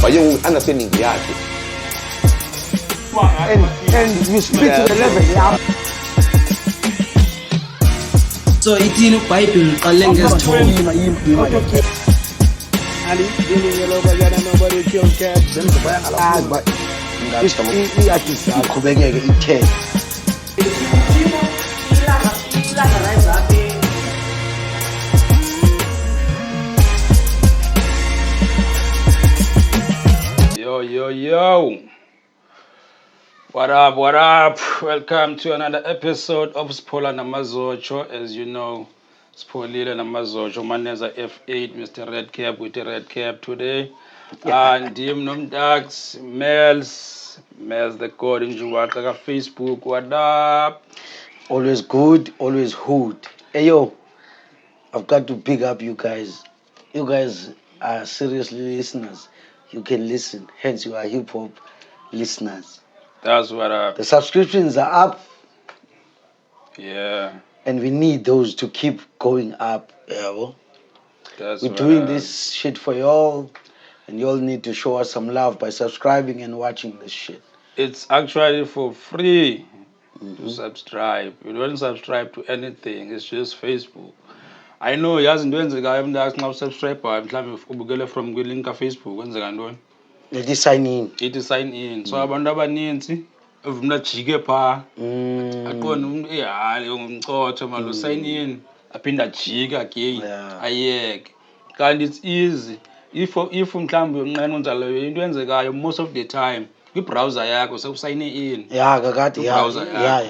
but you understanding the art. And you speak to the level, yeah. So it's in Bible, Kalenga's told Ali, nobody kills cats. But he artists are Kubega, Yo. What up? Welcome to another episode of Sphola Nama Zotsho. As you know, Sphola Nama Zotsho, Maneza F8, Mr. Red Cap with the red cap today. And Ndlulamthi MellzDaGodd in Juwaka Facebook. What up? Always good, always hood. Hey yo, I've got to pick up you guys. You guys are seriously listeners. You can listen, hence you are hip hop listeners. That's what up. The subscriptions are up. Yeah. And we need those to keep going up. Yeah, well. We're doing this shit for y'all, and y'all need to show us some love by subscribing and watching this shit. It's actually for free to subscribe. You don't subscribe to anything. It's just Facebook. I know yazi into enzekayo umuntu asinxa subscribe mhlawumbe ubukele from kwi-link ka-Facebook kwenzeka ntoni? Ithi sign in. Sign in. So abantu abaninzi uvumla jike pha aqonda umuntu hayi ngumcotho malo sign in aphinda jike again ayeke. Kanti it's easy. If mhlawumbe unqena unjalo into enzekayo most of the time kwi-browser yakho sewusayine in. Yeah, kakade yeah.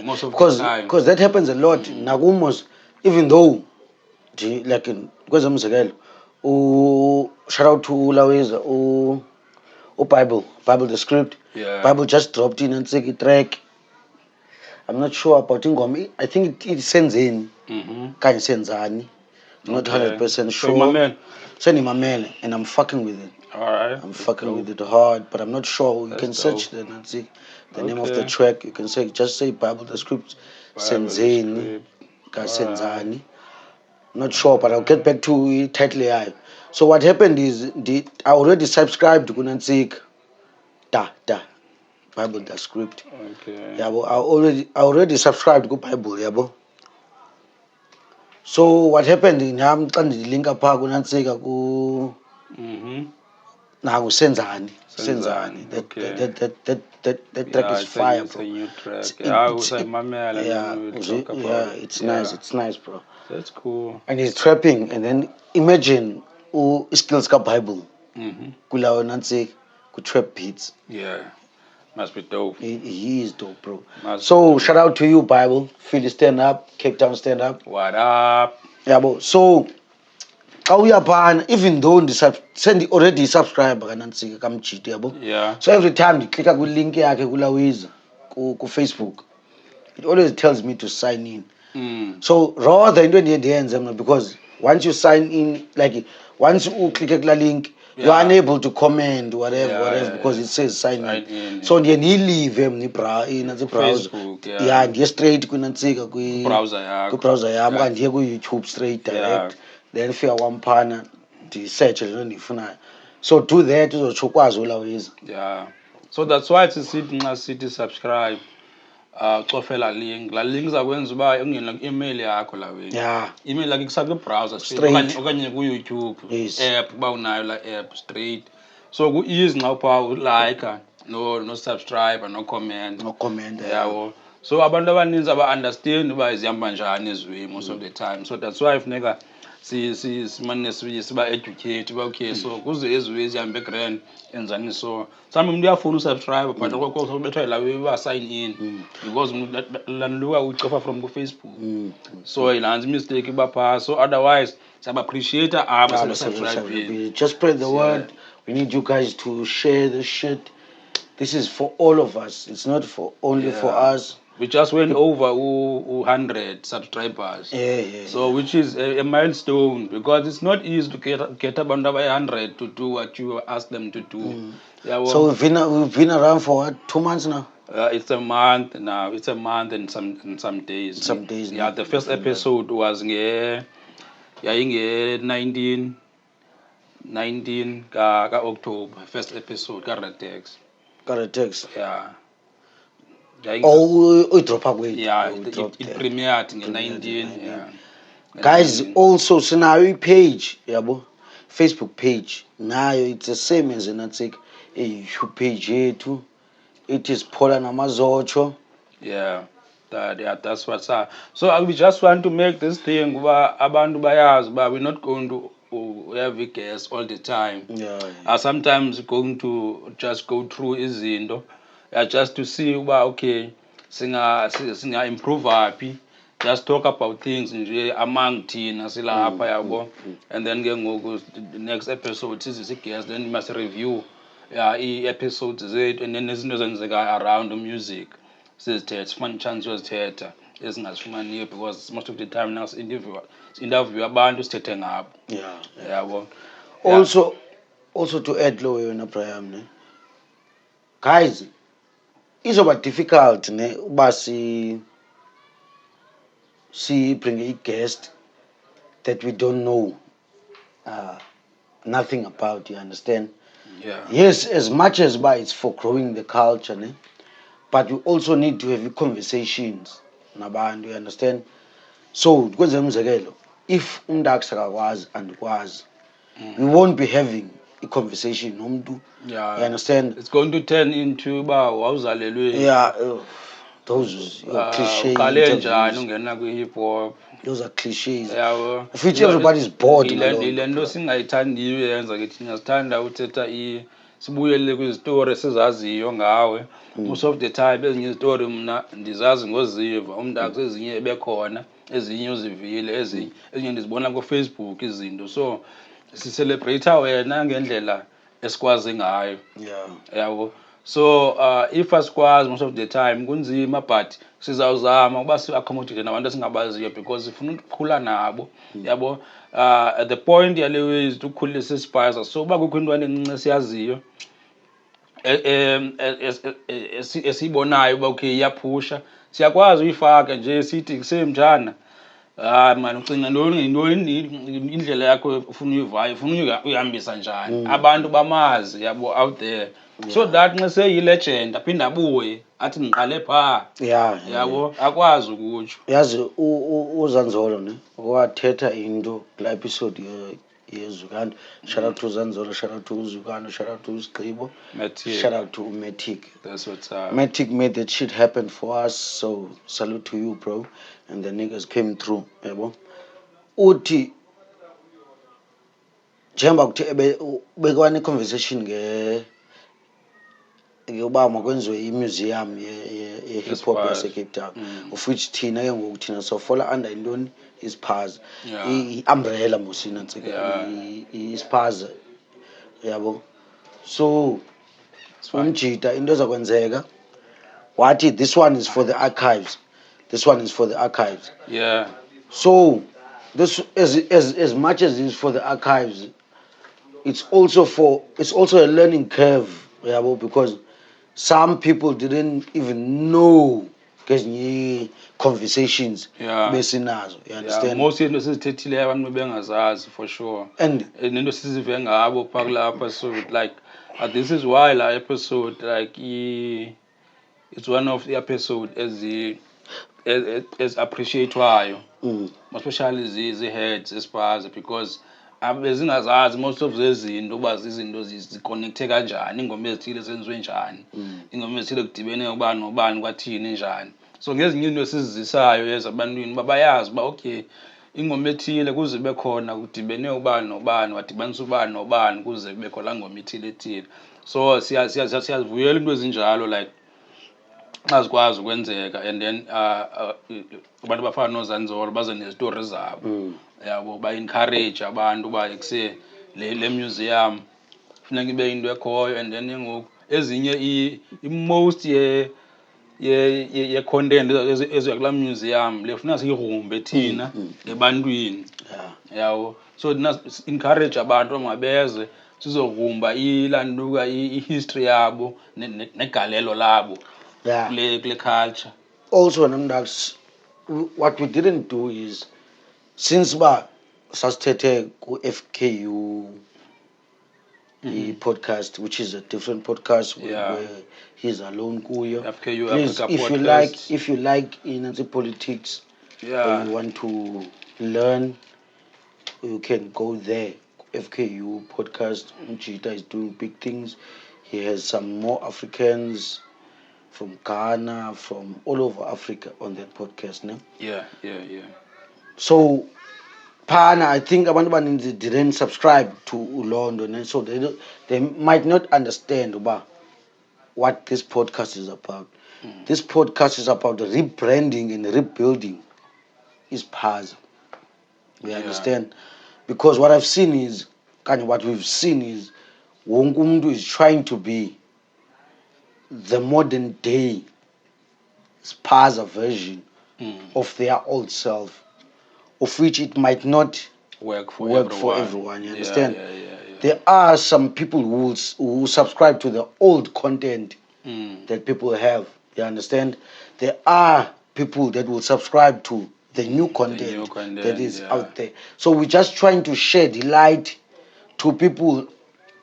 Most of the time. Because that happens a lot. Nakumos, even though like kwezomzekelo shout out to Laweza Bible the script. Bible just dropped in and said track. I'm not sure about ingoma. I think it sends in kanye senzani. Not 100% sure. Send him a mail and I'm fucking with it. Alright. I'm fucking with it hard, but I'm not sure. You can search the name of the track. You can just say Bible the script senzeni senzani. Not sure, but I'll get back to it tightly. So what happened is I already subscribed to Kunansik Bible the script. Okay. Yeah, I already subscribed to Bible, yeah, bo. So what happened in the link up Kunansik ku now Senzani. That track is fire, bro. It's nice. It's nice, bro. That's cool. And he's trapping, and then imagine skills ka Bible. Kulawo nansi ku trap beats. Yeah, must be dope. He is dope, bro. So shout out to you, Bible. Philly stand up, Cape Town stand up. What up? Yeah, bro. So even though send already subscribe kanansi kamchiti, yeah, bro. Yeah. So every time you click ku link yakhe kulaweza ku Facebook, it always tells me to sign in. So rather into the end, because once you sign in, like once you click the link, you are unable to comment whatever because it says sign in. So then you leave him in the browser. Yeah, and straight ku browser and here go YouTube straight direct. Then if you one partner, the search so do that Yeah. So that's why it's a city subscribe. Cofela link la link zakwenza uba ungena ku-email yakho la wena. Yeah. Email yakho kusaka browser straight okanye ku YouTube app kuba unayo la app straight. So ku easy nxa upha like no subscribe no comment. Yawo. So abantu abaninzi aba understand uba izihamba njani ezweni most of the time. So that's why funeka simane siba educate uba okay so kuze ezweni zihambe grand enzani so some umuntu uyafuna usubscribe but kokho bethiwa la we sign in because lanluka ucofa from ku Facebook. So ilanzi mistake bapha so otherwise siyaba appreciate subscribe. Just spread the word. We need you guys to share this shit. This is for all of us. It's not for only for us. We just went over 100 subscribers. Yeah. So which is a milestone because it's not easy to get about 100 to do what you ask them to do. Yeah, well, so we've been around for what, 2 months now? It's a month now. It's a month and some days. Yeah, the first episode was 19 19 ka October, first episode ka Retex. Retex. Yeah. Oh, drop away. Yeah, it premiered in 19. Yeah. Guys, also scenario page, yabo, Facebook page. Now it's the same as a YouTube page here too. It is Sphola Nama Zotsho. Yeah. That's what's up. So we just want to make this thing abantu bayazi, but we're not going to have a guest all the time. Yeah. Sometimes going to just go through izinto, just to see okay, singa improve happy. Just talk about things nje among thina silapha yabo, and then ke ngoku the next episode sizi guest, then we must review episodes zethu, and then izinto ezenzeka around the music sizithethe, sifumane chance yozithetha ezingazifumaniyo, because most of the time now interview abantu sithethe ngabo. Yeah. Yabo. Also to add low yona Brian, ne, guys, izoba difficult ne uba si bring a guest that we don't know nothing about, you understand? Yeah. Yes, as much as by it's for growing the culture, ne, but we also need to have conversations nabantu, you understand? So kwenze umzekelo, if umntu akakwazi andikwazi, we won't be having a conversation nomntu. Yeah. You understand? It's going to turn into wawuzalelwe. Yeah, those cliches. Hip hop. Those are cliches. Yeah, which everybody's bored. Ile nto singayithandiyo yenza ke thina sithanda uthetha sibuyele kwizitori sizaziyo ngawe. Most of the time ezinye izitori mna ndizazi ngoziva, umntu akusezinye ebekhona, ezinye uzivile, ezinye ndizibona ku Facebook izinto. So si celebrate wena ngendlela esikwazi ngayo. Yeah. Yabo. So if asikwazi most of the time kunzima, but sizawuzama uba si-accommodate nabantu esingabaziyo, because sifuna ukukhula nabo. Yabo. At the point yaleyo is ukukhulisa Spaza. So uba kukho into encinci esiyaziyo esibonayo uba okay iyaphusha, siyakwazi uyifaka nje sithi kusemjana. Man, ucinga ntoni indlela yakho ufuna uyivayo, ufuna uyihambisa njani, abantu bamazi yabo out there. So that nxa seyilegend aphinda abuye athi ngiqale pha. Yabo akwazi ukutsho. Yazi uZanzolo ne wathetha into kula episode yezukani. Shout out to Zanzolo, shout out to Uzukani, shout out to Usigqibo, shout out to Matic. That's what's up. Matic made that shit happen for us, so salute to you, bro. And the niggas came through, yabo. Uthi njengoba kuthi bekwane conversation uba makwenziwe i-museum ye-hip hop yase-Cape Town, of which thina ke ngoku thina sofola under intoni ispaza, i-umbrella mosina ispaza, yabo. So umjita into ezakwenzeka wathi this one is for the archives, this one is for the archives. Yeah. So this as much as it is for the archives, it's also a learning curve, yabo, because some people didn't even know ngezinye conversations besinazo, you understand? Most into sizithethile abantu bengazazi for sure, and into sizive ngabo pha kulapha. So like this is why la episode like it's one of the episode as appreciatwayo, especially the heads Spaza, because bezingazazi most of zezinto uba zizinto ziconnecte kanjani, ingoma ezithile zenziwe njani, ingoma ezithile kudibene ubani nobani kwathini njani. So ngezinye into esizizisayo ezabantwini babayazi uba okay ingoma ethile kuze kube khona kudibene ubani nobani, wadibanisa ubani nobani kuze kube khona ngoma ethile. So siyazivuyela into ezinjalo like xa zikwazi ukwenzeka, and then abantu abafana noZanzolo baze nezitori zabo. Yabo ba-encourage abantu uba kuse le museum funeka ibe into ekhoyo, and then ngoku ezinye i-most ye-content eziya kulaa museum le funeka siyigrumbe thina ebantwini. Yabo. So encourage abantu mabeze sizogrumba ilantuka i-history yabo negalelo labo kule culture. Also what we didn't do is, since ba sasithethe ku FKU the podcast, which is a different podcast where he's alone. Kuyo. Please, if you like in the politics, or you want to learn, you can go there. FKU podcast. Mchita is doing big things. He has some more Africans from Ghana, from all over Africa on that podcast. No? Yeah. So, Pana, I think abantu didn't subscribe to London, so they might not understand about what this podcast is about. This podcast is about the rebranding and rebuilding is Spaza. We understand? Because what I've seen is, what we've seen is, wonke umuntu is trying to be the modern day Spaza version of their old self, of which it might not work for everyone. You understand? There are some people who subscribe to the old content that people have. You understand? There are people that will subscribe to the new content, that is out there. So we're just trying to shed light to people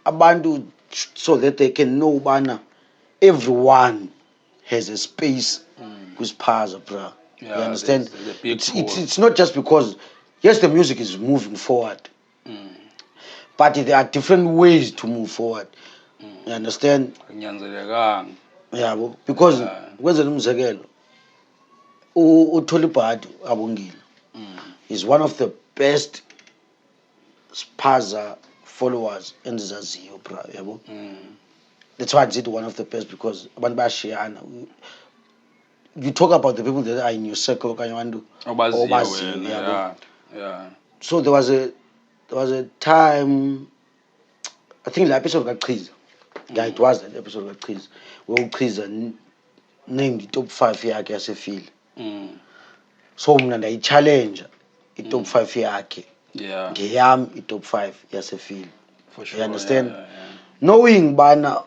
abantu, so that they can know bana everyone has a space with Spaza, bro. You understand? It's not just because, yes, the music is moving forward, but there are different ways to move forward. You understand? Yeah, because kwenza umzekelo uTholibhadi Abongile is one of the best Spaza followers endizaziyo, bro. Yabo. That's why I did one of the best, because abantu bayashiyana. You talk about the people that are in your circle, So there was a time, I think the episode got Chiza. Yeah, it was that episode got Chiza, where Chiza named the top 5 yakhe yasefile. So mina ndayichallenge i-top 5 yakhe. Ngeyami i-top 5 yasefile. For sure. You understand? Knowing bana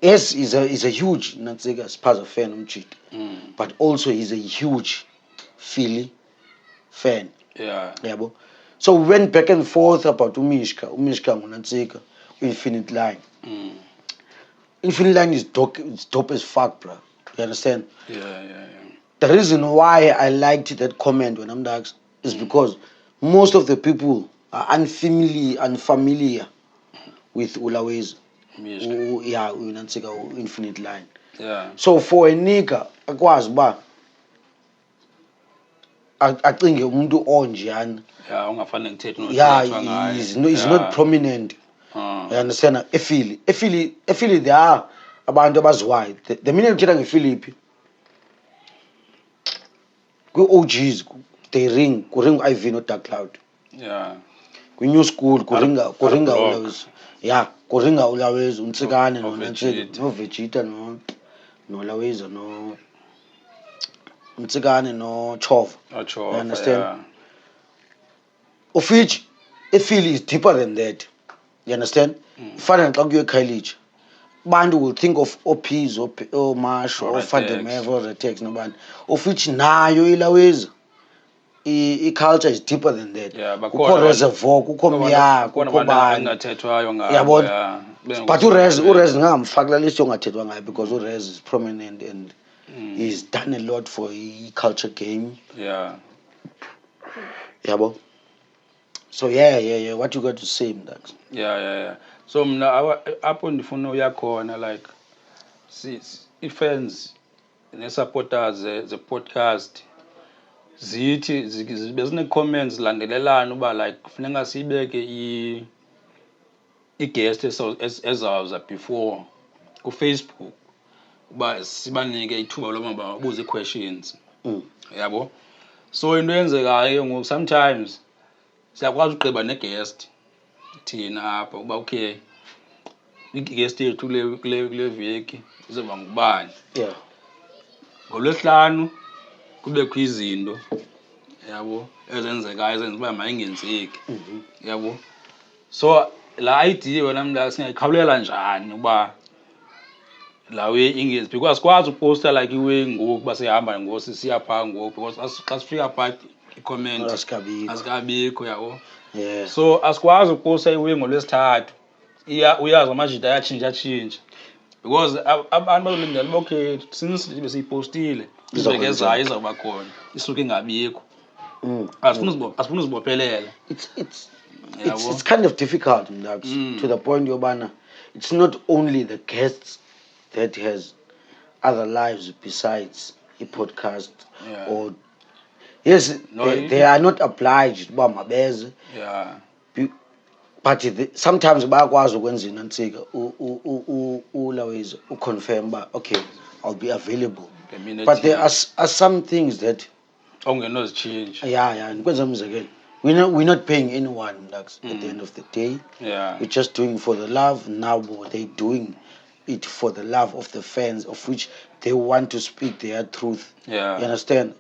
yes, is a huge Spaza fan, but also he's a huge Philly fan. Yeah. So we went back and forth about Umishka Ngunatsika, Infinite Line. Infinite Line is dope as fuck, bro. You understand? Yeah. The reason why I liked that comment when I'm dark is because most of the people are unfamiliar with Ulawe's Infinite Line. So for a nigga, akwazi ba acinge umuntu onjani. He's not prominent. You understand? Efili there are abantu abaziwayo. The minute uthetha ngePhilippi, ku-OGs they ring Ivy no Dark Cloud. Kwi-New School kuringa Ulawe's. Kuringa Ulawe's, uNtsikane no Vegeta no Laweza no Mtsikane no Chova. You understand? Of which Efili is deeper than that. You understand? Fana xa kuyo college, bantu will think of OPs or Marsh or Fandemevo or Retex nobani. Of which nayo ilaweza. I-culture is deeper than that. Kukho reservoir, kukho Mya, kukho bani. But Urez ngamfakela list ongathethwa ngayo, because Urez is prominent and he's done a lot for the culture game. So what you got to say, Mdax? So mna apho ndifuna uyakhona, like i-fans ne-supporters the podcast zithi bezine-comments landelelana uba like kufuneka siyibeke i-guest ezawuza before ku-Facebook uba sibanike ithuba loba babuze ii-questions. Yabo. So into eyenzekayo ngoku sometimes siyakwazi ugqiba ne-guest thina apha uba okay i-guest yethu kule veki izoba ngubani. ngoLwesihlanu kubekho izinto yabo ezenzekayo ezenza uba mayingenzeki. Yabo. So la idea wena mntu singayikhawulela njani uba lawe ingenzi, because sikwazi uposta like iwe ngoku uba sihamba ngoku sisiya phaa ngoku, because xa sifika phaa i-comment asikabikho. Yabo. So asikwazi uposta iwe ngoLwesithathu uyazi amajita ayatshintsha because abantu balindele okay since besiyipostile iveke ezayo izawuba khona isuke ingabikho asifuna uzibophelela. It's kind of difficult to the point yobana it's not only the guests that has other lives besides a podcast or yes they are not obliged ba mabeze but sometimes bayakwazi ukwenza inantsika ulaweza uconfirm ba okay I'll be available but there are some things that change ngikwenza umzekelo we're not paying anyone at the end of the day. We're just doing for the love. Now they're doing it for the love of the fans, of which they want to speak their truth. You understand?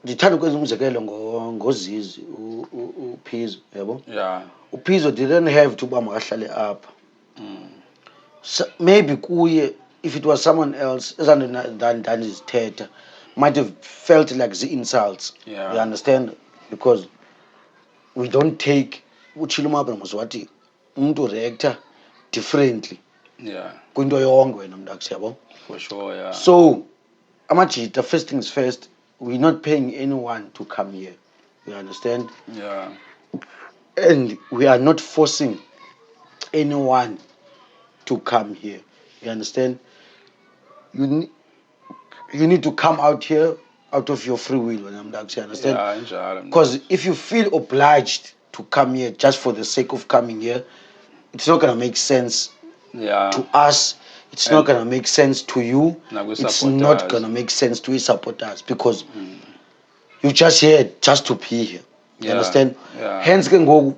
Ndithanda ukwenza umzekelo ngozizi uPhizo yabo. uPhizo didn't have to ba makahlale apha. Maybe kuye if it was someone else than his theater might have felt like the insults. You understand? Because we don't take uchiluma Mazwati umuntu reactor differently. Kwinto yonke wena mntakho yabo. For sure, So amajita first things first, we're not paying anyone to come here. You understand? And we are not forcing anyone to come here. You understand? You need to come out here out of your free will. You understand? Because if you feel obliged to come here just for the sake of coming here, it's not gonna make sense to us. It's not gonna make sense to you. It's not gonna make sense to his supporters because you just here just to be here. You understand? Hence can go.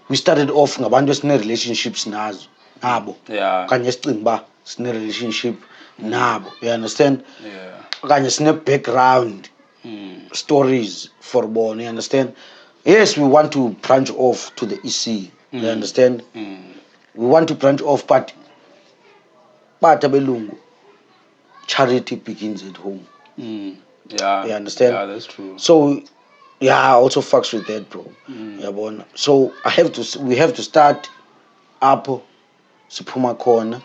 We started off ngabantu esine relationships nazo nabo. Kanye sicimba sine relationship nabo. You understand? Kanye sine background stories for bona. You understand? Yes, we want to branch off to the EC. You understand? We want to branch off, but abelungu, charity begins at home. You understand? Yeah, that's true. So I also fucks with that, bro. So we have to start up Siphuma corner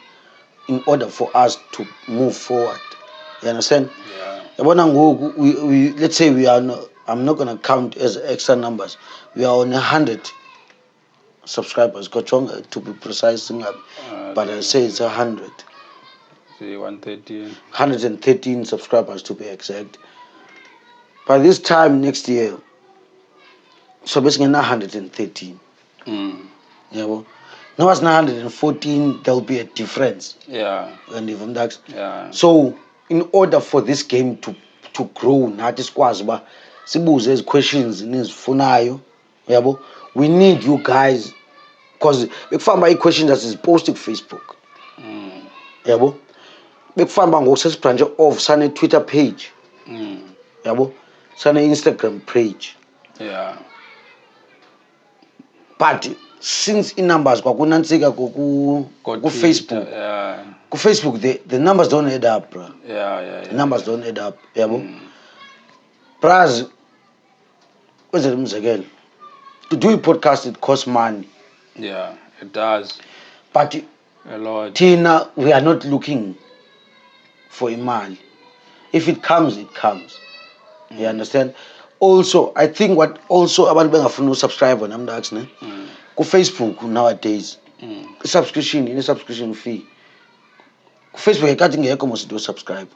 in order for us to move forward. You understand? We let's say we are I'm not gonna count as extra numbers. We are on 100 subscribers. To be precise, but I say it's 100. 113 subscribers to be exact. By this time next year, so basically 113. Now it's 114. There will be a difference. And even that. So in order for this game to grow, not just kwazba, sibuze questions nizifunayo, yabo. We need you guys, because bekufamba questions that is posted Facebook. Yabo. Bekufamba ngosesi branch of sane Twitter page. Yabo. Sane Instagram page. But since in numbers kwakunantsika ku Facebook. Ku Facebook the numbers don't add up, bro. The numbers don't add up, yabo. Braz, what's it again? To do a podcast it costs money. It does. But a lot. Tina, we are not looking for a man. If it comes, it comes. You understand? Also, I think what also abantu bengafuna subscribe on amdax ku Facebook nowadays. Subscription fee. Ku Facebook ekathi ngekho must do subscribe.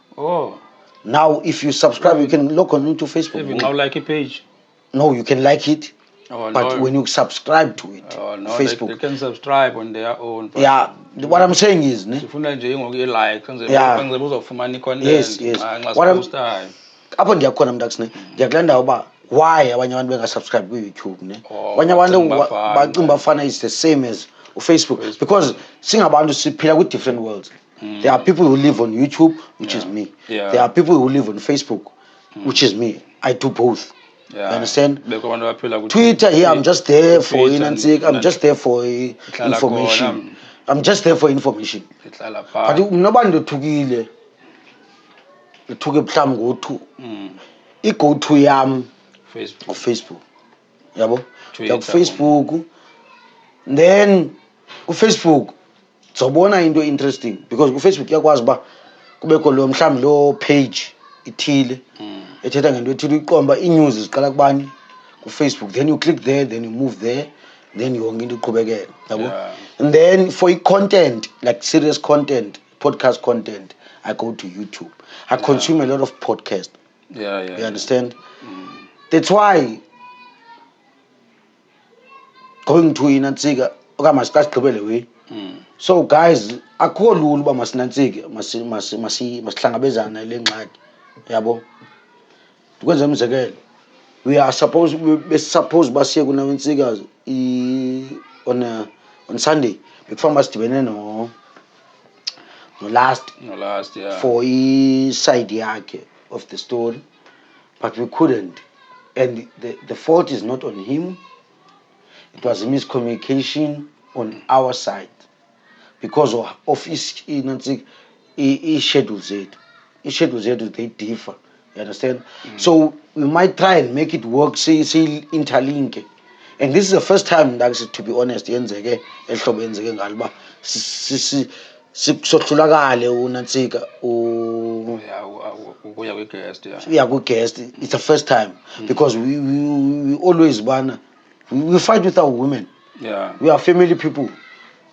Now if you subscribe you can log on into Facebook. Even now like a page. No, you can like it. But when you subscribe to it, Facebook, they can subscribe on their own. What I'm saying is, yes. What I'm why abanye abantu bengasubscribe ku YouTube abanye abantu bacimba fana is the same as Facebook because singabantu siphila ku different worlds. There are people who live on YouTube, which is me. There are people who live on Facebook, which is me. I do both. You understand? Twitter, I'm just there for I'm just there for information. I'm just there for information. But nobody tukile. Tuke mhlam go to. I go to yam Facebook. Yabo? Facebook. Then Facebook uzobona into interesting because ku-Facebook iyakwazi uba kubekho lo mhlawumbi lo page ithile ethetha ngento ethile uyiqomba ii-news ziqala kubani ku-Facebook, then you click there, then you move there, then yonke into iqhubekela yabo. And then for content like serious content, podcast content, I go to YouTube. I consume a lot of podcasts. You understand? That's why going to inantsika okama siqasigqibele we. So guys, akho lula uba masinantsike masihlangabezana le ngxaki yabo. Ukwenza umzekelo, we are supposed basiye kunawentsika on Sunday bekufanele sidibene no last for side yakhe of the story, but we couldn't, and the fault is not on him. It was a miscommunication on our side because of his schedules. His schedules they differ. You understand? So we might try and make it work, say interlink. And this is the first time, to be honest, yenzeke ehlobo yenzeke ngalo sohlulakale unansika guest. It's the first time because we always we fight with our women. We are family people,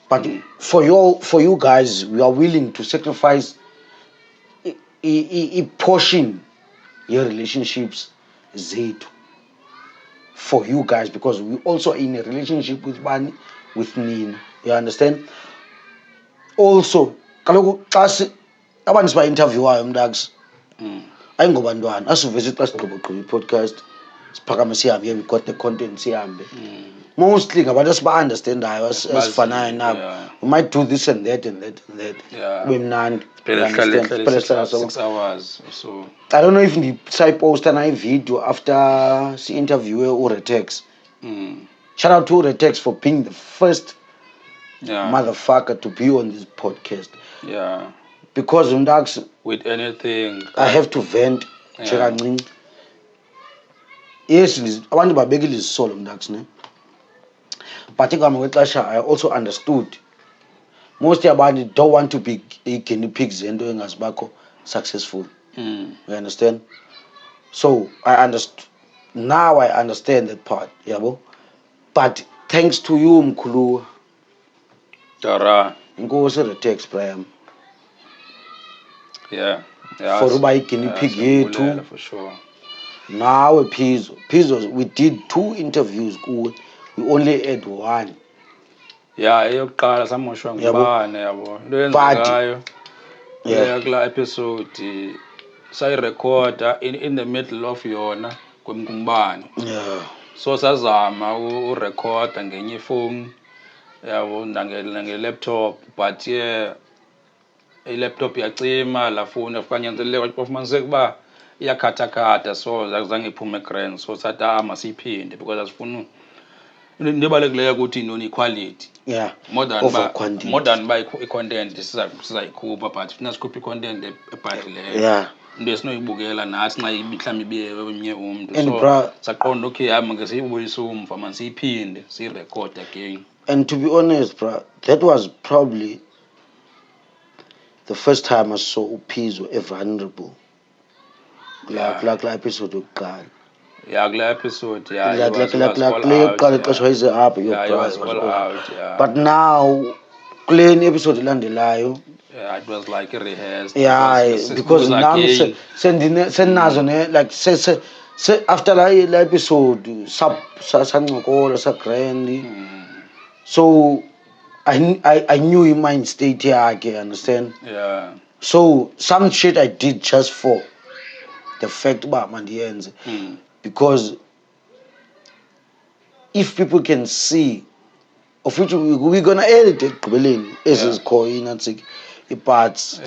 but for you guys, we are willing to sacrifice a portion your relationships zethu for you guys because we also in a relationship with Nina. You understand? Also, kaloku xa abantu siba interviewayo mntax ayingobantwana asivese xa sigqiba i-podcast siphakame sihambe, we got the content sihambe. Mostly ngabantu asiba-understandayo asifanayo nabo. We might do this and that and that and that. Kube mnandi. 6 hours so I don't know if ndisayiposta na video after si-interviewe uRetex. Shout out to Retex for being the first motherfucker to be on this podcast. Because with anything I have to vent. Yes, abantu babekile izisolo mntax ne. But I also understood most abantu don't want to be guinea pigs ento engazibakho successful. You understand? So I understand. Now I understand that part, yabo. But thanks to you, Mkhulu. Dara. Inkosi Retex Prime. For uba guinea pig yethu. For sure. Now Pizzo, we did 2 interviews. We only had 1. Eyokuqala samoshwa ngubane yabo. Into yenzekayo. Kula episode sayirecorda in the middle of yona kwemkumbane. So sazama urecorda ngenye phone yabo nge-laptop, but i-laptop yacima la phone afanyanzeleka kwafumaniseka kuba iyakhathakhatha, so zange iphume grand, so sathi masiyiphinde because asifuna ndibalekuleyo ukuthi intoni equality. More than by i-content sizayikhupha, but funa sikhuphe i-content ebhadlileyo. Into esinoyibukela nathi nxa mhlawumbi ibiye omnye umntu. So saqonda okay make siyibuyise umva masiyiphinde siyirecord again. And to be honest, bro, that was probably the first time I saw Upizzo vulnerable. Like episode yokuqala. Kula episode, But now, kule episode elandelayo, it was like rehearsed. Because now senazo like after la episode sancokola sagrandi. So I knew in mind state yakhe, understand? So some shit I did just for the fact about mandienze. Because if people can see, of which we're gonna edit it, is called parts,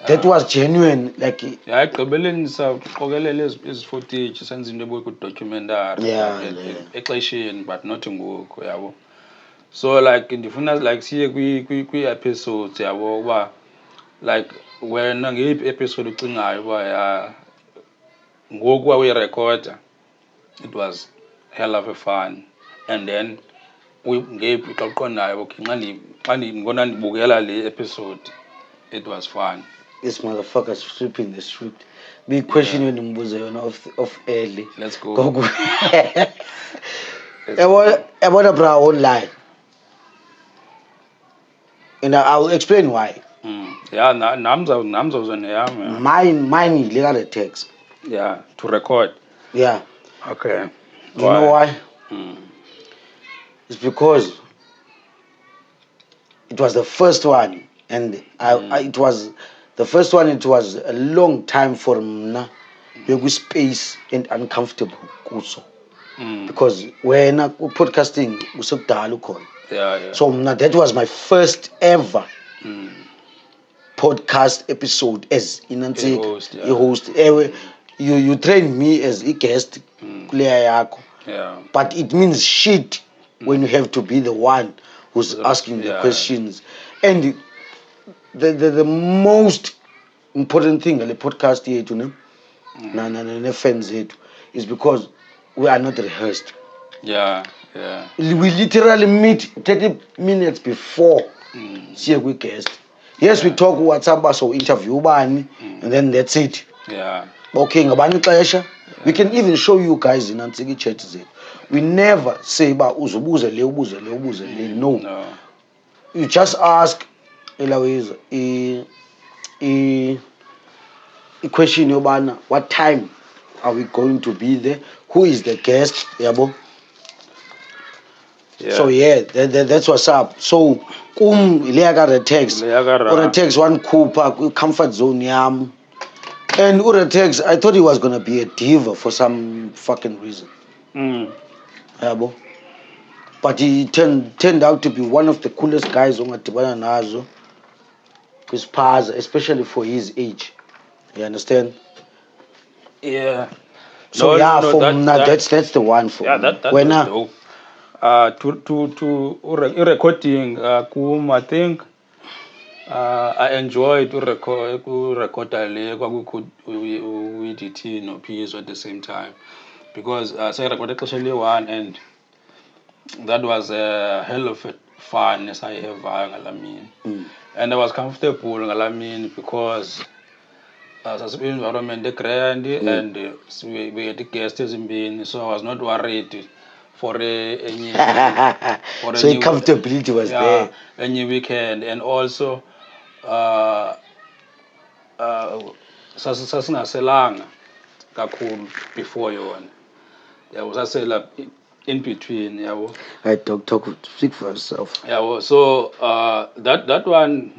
that was genuine, like ekugqibeleni saqokelela ezi footage senza into eboku documentary exesheni, but not ngoku yabo. So like ndifuna like siye kwi episodes yabo kuba like wena ngeyiphi episode ucingayo uba ngoku we recorder, it was hell of a fun, and then ngephi xa uqondayo okay xa ngibona ndibukela le episode it was fun. This motherfucker's flipping the script. Big question when ngimbuze yona of early. Let's go. Yabona bra online. And I'll explain why. Yeah, namzozone yami. Mine is legal text. Yeah, to record. Yeah. Okay. Do you know why? It's because it was the first one, and it was the first one. It was a long time for mna, begu space and uncomfortable also. Because when podcasting usukudala ukhona. Yeah. So that was my first ever podcast episode as a host. You trained me as a guest, yeah. But it means shit when you have to be the one who's asking the questions. And the most important thing on the podcast here, fans is because we are not rehearsed. Yeah. We literally meet 30 minutes before we guest. Yes, we talk WhatsApp, so interview and then that's it. Yeah. Okay, we can even show you guys in Antigi churches. We never say about uzubuze le. No. You just ask a question yobana, what time are we going to be there? Who is the guest? Yabo. Yeah. So that's what's up. So the text or the text one Cooper comfort zone yam. And Uratex, I thought he was gonna be a diva for some fucking reason. But he turned out to be one of the coolest guys on Atibana Nazo. His Spaza, especially for his age. You understand? Yeah. So that's the one for me. That was dope. To recording, I think I enjoyed to record with no piece at the same time because I recorded especially one and that was a hell of a fun as I have and I was comfortable because as an environment the grand and we had the guests in being so I was not worried for any so the comfortability was there any weekend and also sasingaselanga kakhulu before yona yabo sasela in between yabo I talk speak for yourself yabo so that one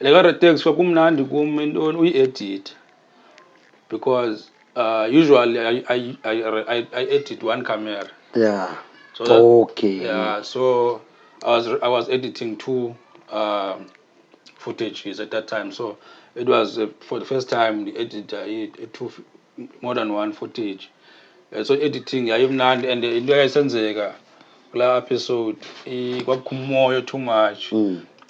lekare text kumnandi kum into uyi-edit because usually I edit one camera so so I was editing two footages at that time so it was for the first time the editor two more than one footage so editing yayimnandi and into yayisenzeka kula episode kwakumoya too much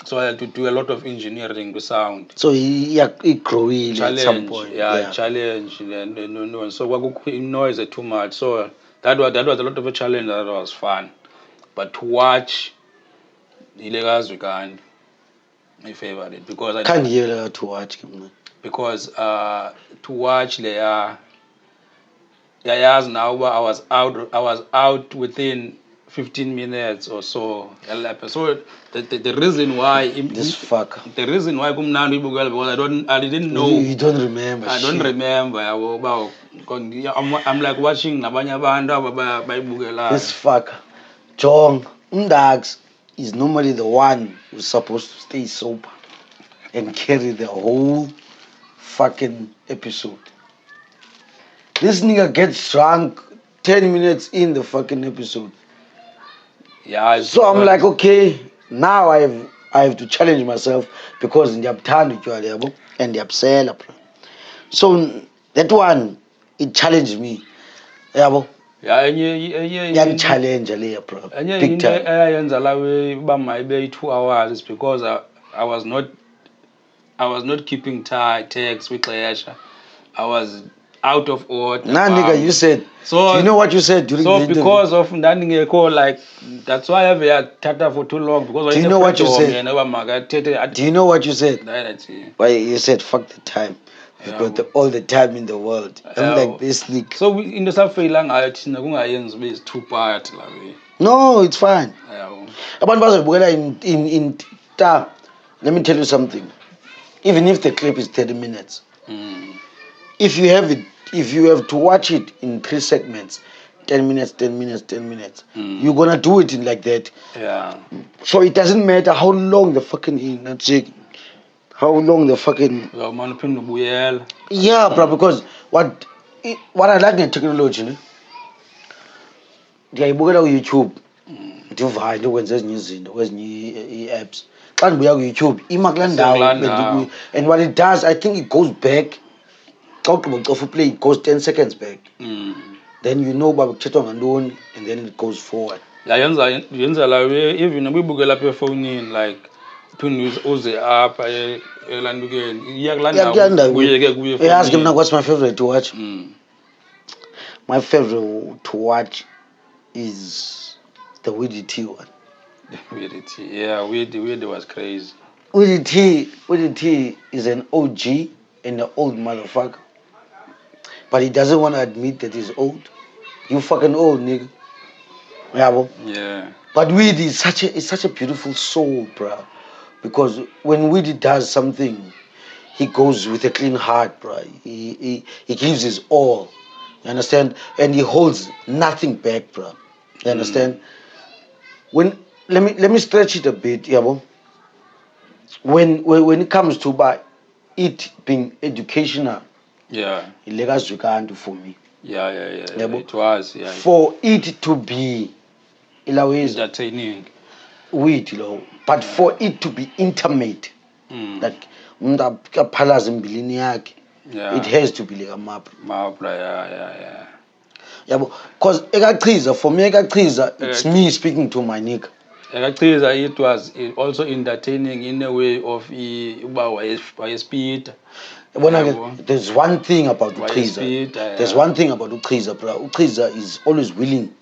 so I had to do a lot of engineering to sound so it growing at some point challenge and so kwakukho noise too much so that was a lot of a challenge that was fun but to watch ilekazwe kanti my favorite because I can't hear to watch because to watch there yayazi now I was out within 15 minutes or so so the reason why the reason why kumnandi ibukela because I didn't know you don't remember I don't remember I'm like watching nabanye abantu abayibukela this fucker Jong Ndax is normally the one who's supposed to stay sober and carry the whole fucking episode. This nigga gets drunk 10 minutes in the fucking episode. Yeah. So I'm like, okay, now I have to challenge myself because in the uptown and the upsell. So that one, it challenged me. Yeah, young challenge bro. Big time. Maybe 2 hours is because I was not keeping tags with Ayasha. I out of order. Nah, nigga, you said. So do you know what you said during the interview? because of Ndandingeko, like that's why I've had Tata for too long. Because do you know what you said? Do you know what you said? Why you said fuck the time. We've got all the time in the world. I'm like this nigga. So in the Safelang is 2 part. No, it's fine. In Ta, let me tell you something. Even if the clip is 30 minutes, if you have to watch it in 3 segments, 10 minutes, 10 minutes, 10 minutes, you're gonna do it in like that. Yeah. So it doesn't matter how long the fucking how long the fucking yeah, bro, because what I like in technology, ndiyayibukela ku-YouTube ndivayo ndikwenza ezinye izinto kwezinye ii-apps xa ndibuya ku-YouTube ima kulaa ndawo bendikuyo, and what it does, I think it goes back xa ugqiba ucofa uplay, it goes 10 seconds back. Then you know uba kuthethwa ngantoni, and then it goes forward. yenza la even ubuyibukela apha efowunini, like phinde uze apha elandukeni iya kulaa ndawo uyeke kuye. Ask him now what's my favorite to watch. My favorite to watch is the Weedy T one. Weedy T, yeah, Weedy was crazy. Weedy T is an OG and an old motherfucker, but he doesn't want to admit that he's old. You fucking old, nigga. Yeah. But Weedy is such a beautiful soul, bro. Because when Weedy does something, he goes with a clean heart, bro. He gives his all. You understand? And he holds nothing back, bro. You understand? When let me stretch it a bit, yabo. When it comes to it being educational, yeah, for me. Yeah. It was, yeah. For it to be entertaining, but for it to be intimate, like yeah, it has to be like a map. Yeah. Because for me, it's me speaking to my nigga. It was also entertaining in a way of speed. There's one thing about Ukriza. There's one thing about Ukriza, bro. Ukriza is always willing.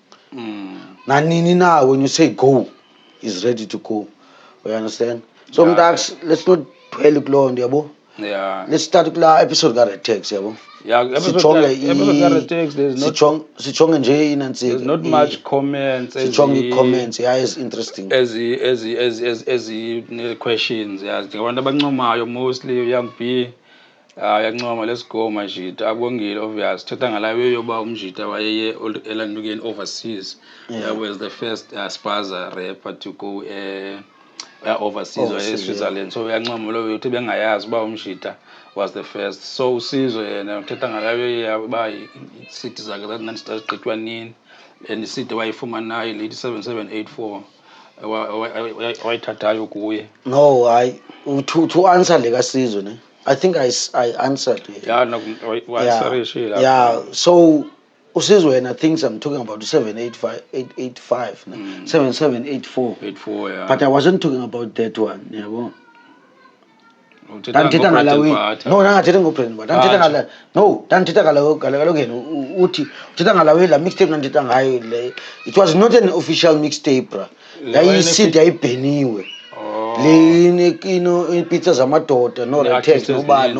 Now, when you say go, he's ready to go. You understand? So, let's not dwell on the. Yeah. Let's start with the episode got a text, yabo. Yeah, episode got a text. There's not much comments. Comments, yeah, it's interesting. As questions, yeah. Abantu abancomayo mostly young B. Yancoma, let's go mashita. Abongile obvious. Thetha ngalawe yoba umjita wayeye elandukeni overseas. That was the first Spaza rapper to go overseas or Switzerland. So yancoma lo uthi bengayazi uba umjita was the first. So usizwe yena uthetha ngalawe yaba city zakhe zaziqithwa nini, and city wayifumanayo late 7784 wayithathayo kuye. No, to answer le kasizwe ne. I think I answered it. Yeah, no, yeah. So usizwe and I think I'm talking about 7885 7784 84, yeah. But I wasn't talking about that one, yabo. No, ndithetha ngobrand but ndithetha ngalawo ngene uthi uthetha ngalawo la mixtape ndithetha ngayo le. It was not an official mixtape, bra. Yayisithi yayibheniwe. Pizza zamadoda no text nobody.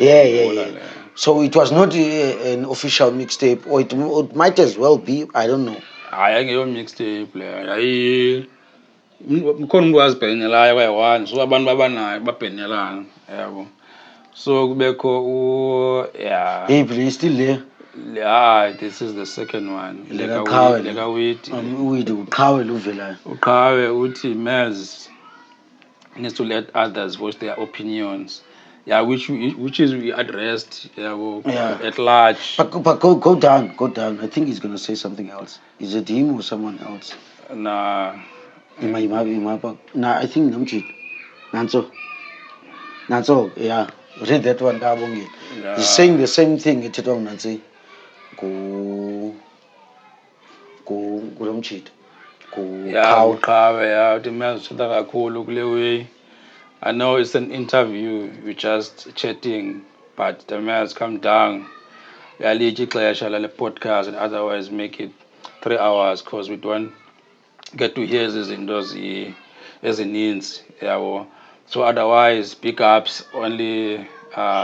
Yeah. So it was not an official mixtape, or it might as well be, I don't know. Ayangeyo mixtape le. Mkhona umuntu wazibhenelayo wayi-1, so abantu babanayo babhenelana, yabo. So kubekho Hey, please, still there? Yeah, this is the second one. Uqhawe uthi Melz needs to let others voice their opinions. Yeah, which is we addressed at large. But go down. I think he's gonna say something else. Is it him or someone else? Nah. Nah, I think Namchit. Nanso, yeah. Read that one, yeah. He's saying the same thing. It's Nancy. Go Namchit. I know it's an interview, we're just chatting, but the man's come down yalithi ixesha lale podcast and otherwise make it 3 hours because we don't get to hear izinto ezininzi yabo. So otherwise big ups only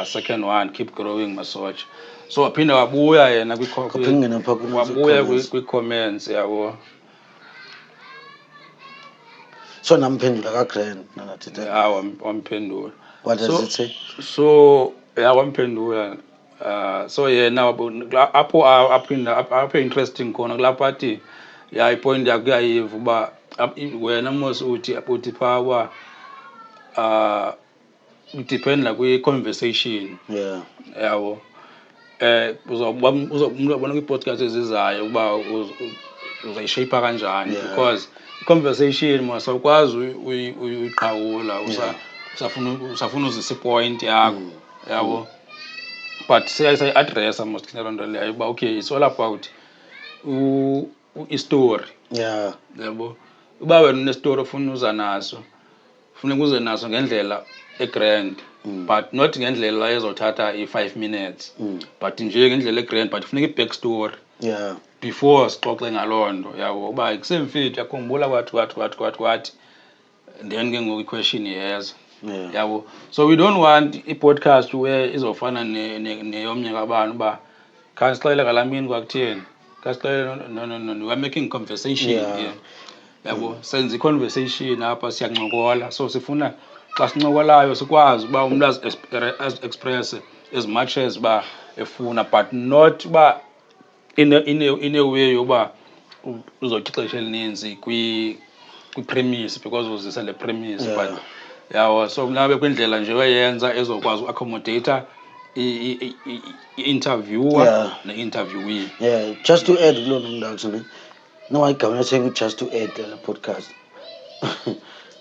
second one, keep growing MellzDaGodd. So waphinda wabuya yena wabuya kwi-comments yabo. So namphendula ka-Grand nanathetha. Wamphendula. What does it say? So wamphendula. So yena apho interesting khona kulapha athi ipoint yakho kuyayiva uba wena mos uthi phaa uba depend like kwi-conversation. Yeah. Yabo. Uzobona kwi-podcast ezizayo ukuba uzayishape kanjani because conversation must awukwazi uyiqhawula usafuna uzisa point yakho yabo. But say-addressa most loo nto leyo uba okay it's all about i-story. Yeah. Yabo. Uba wena unestory ofuna uza naso funeka uze naso ngendlela e-grand but not ngendlela ezothatha i-5 minutes but nje ngendlela e-grand but funeka i-backstory. Yeah. Before sixoxe ngaloo nto yabo uba kusemfithu yakhumbula kwathi then ke ngoku i-question yeza yabo. So we don't want i-podcast where izofana neyomnye kabani uba khasixele ngalaa mini kwakutheni khasixele no we're making conversation here yabo. Senze i-conversation apha siyancokola so sifuna xa sincokolayo sikwazi uba umntu express as much as uba efuna but not uba in a way yoba uzotya ixesha elininzi kwi-premise because uzisa le premise but yawo. So nabe kwindlela nje weyenza ezokwazi uaccommodate i-interviewer ne-interviewee. Yeah, just to add kuloo nto actually. No, I can't say just to add the podcast.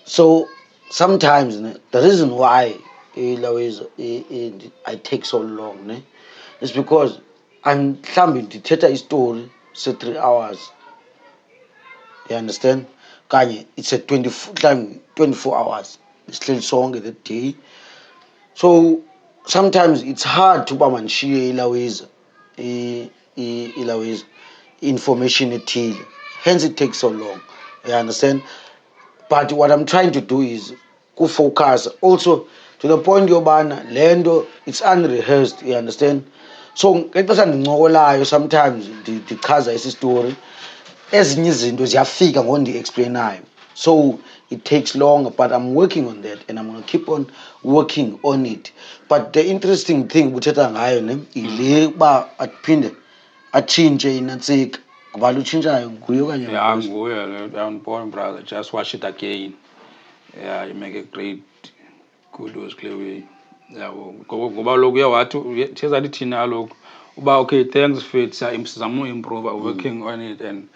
So sometimes the reason why I take so long is because I'm mhlawumbi ndithetha istory se-3 hours. You understand? Kanye it's a 24 hours. Isihleli sonke that day. So sometimes it's hard to uba mandishiye ilaweza information ethile. Hence it takes so long. You understand? But what I'm trying to do is to focus also to the point yobana lento it's unrehearsed. You understand? So ngexesha ndincokolayo sometimes ndichaza isi story ezinye izinto ziyafika ngondi-explainayo. So it takes longer but I'm working on that and I'm going to keep on working on it. But the interesting thing uthetha ngayo ile uba aphinde atshintshe inantsika ngubani utshintshayo nguye okanye nguye born brother. Just watch it again. Yeah, you make a great kudos kule way. Yeah, ngoba lokhu uyawathi thezathi thina kaloku uba okay thanks fit sizama uimprove working on it and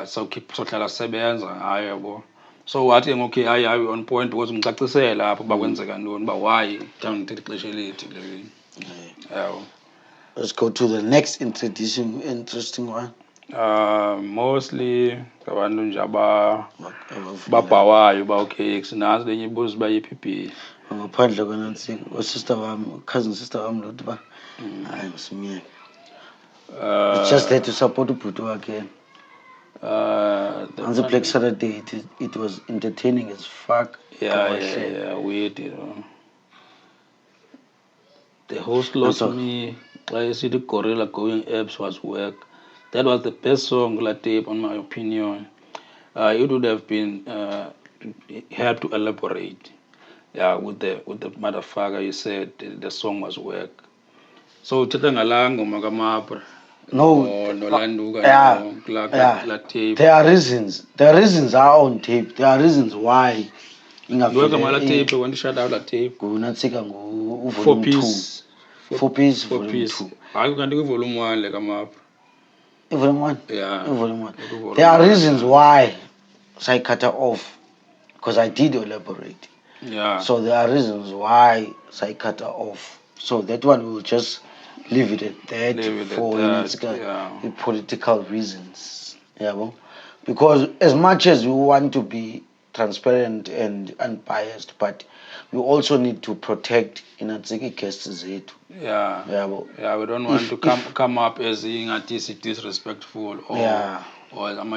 so keep sohlala sebenza hayi yabo. So wathi okay hayi on point because umcacisela apho uba kwenzeka ntoni uba why down to ixesha elithi kule way. Yeah. Let's go to the next interesting one. Mostly abantu nje babhawayo uba okay sinazi lenye ibuzo uba yiPP ngaphandle kwenantsika sister wami cousin sister wami lothi ba hayi ngisimiyeke. It's just there to support ubhuti wakhe. On the Black Saturday it was entertaining as fuck. Yeah, weird, you know. The host lost me. I see the Gorilla Going Apps was work. That was the best song la tape, on my opinion. It would have been had to elaborate. Yeah, with the motherfucker, you said the song was work. So Chitangalango Magamapra. No, tape. There are reasons. There are reasons are on tape. There are reasons why. Tape when you shut out that tape. Four piece. Volume 2. I can do volume 1 like a map. Volume 1? Yeah. Volume 1. There are reasons why I cut her off. Because I did elaborate. Yeah. So there are reasons why I cut her off. So that one we will just leave it at that for political reasons. Yeah, well? Because as much as we want to be transparent and unbiased, but we also need to protect guests zethu. Yeah. Yeah, we don't want to come up as disrespectful or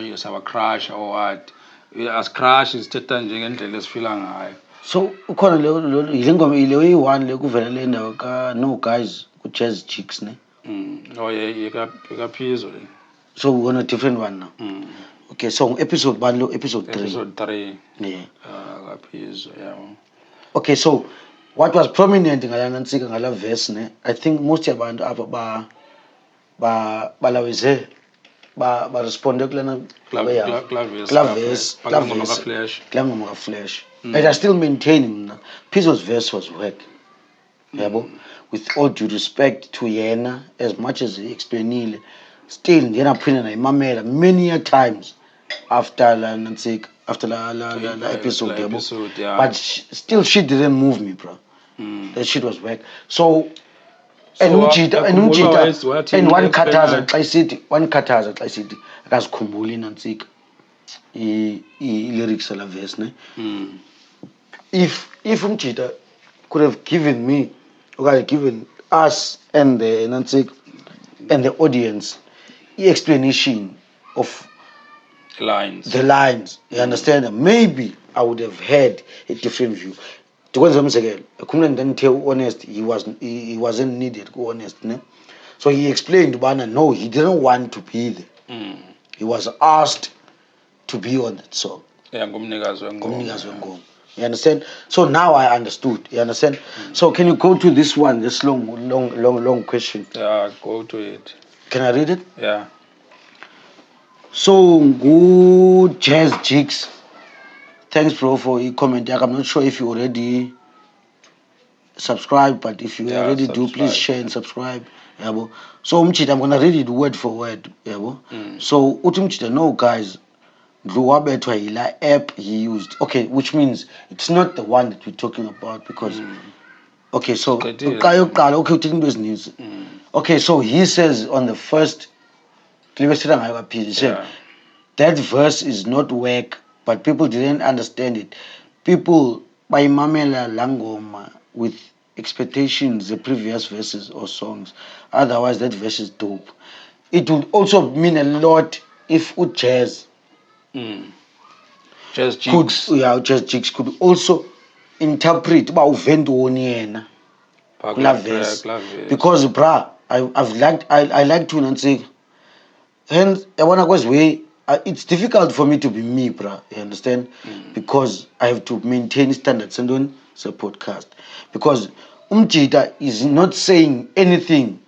use our crush or what. As crush is thetha njengendlela esifila ngayo. So ukhona le ngoma ile uyi-1 le kuvela le ndawo ka No Guys ku-Jazz Jigs ne. Oh yeah, ikaphizwa. So we're on a different one now. Okay, so episode 1 lo episode 3. Episode 3. Yeah. Ikaphizwa, yeah. Okay, so what was prominent ngala verse ne, I think most yabantu apha balaweze ba responde kulana ngoma ka Flash. And I still maintain Pizzo's verse was work. Yabo, with all due respect to yena, as much as he explained, still yena phina na imamela many times after la episode, yeah. But still shit didn't move me, bro. That shit was work. So and one kataza xa isithi akazikhumbuli nantsika lyrics ala verse ne. If umjita could have given me, or given us and the audience the explanation of the lines, you understand? Maybe I would have had a different view. Honest, he wasn't needed. Go honest, ne? So he explained, no, he didn't want to be there. He was asked to be on that song. Yeah, you understand? So now I understood. You understand? So can you go to this one, this long question? Yeah, go to it. Can I read it? Yeah. So good Jazz Jigs. Thanks, bro, for your comment. I'm not sure if you already subscribe, but if you already do, please share and subscribe. Yeah, so umchita, I'm gonna read it word for word. Yeah, so utumchita, no guys. Ndlulamthi app he used. Okay, which means it's not the one that we're talking about because okay, so okay, so he says on the first he said that verse is not work, but people didn't understand it. People by mamela langoma with expectations the previous verses or songs. Otherwise that verse is dope. It would also mean a lot if jazz Jazz Jigs. Jazz Jigs could also interpret about verse. Because I like to say hence I wanna go way it's difficult for me to be me, bruh. You understand? Because I have to maintain standards and on the podcast. Because umjita is not saying anything,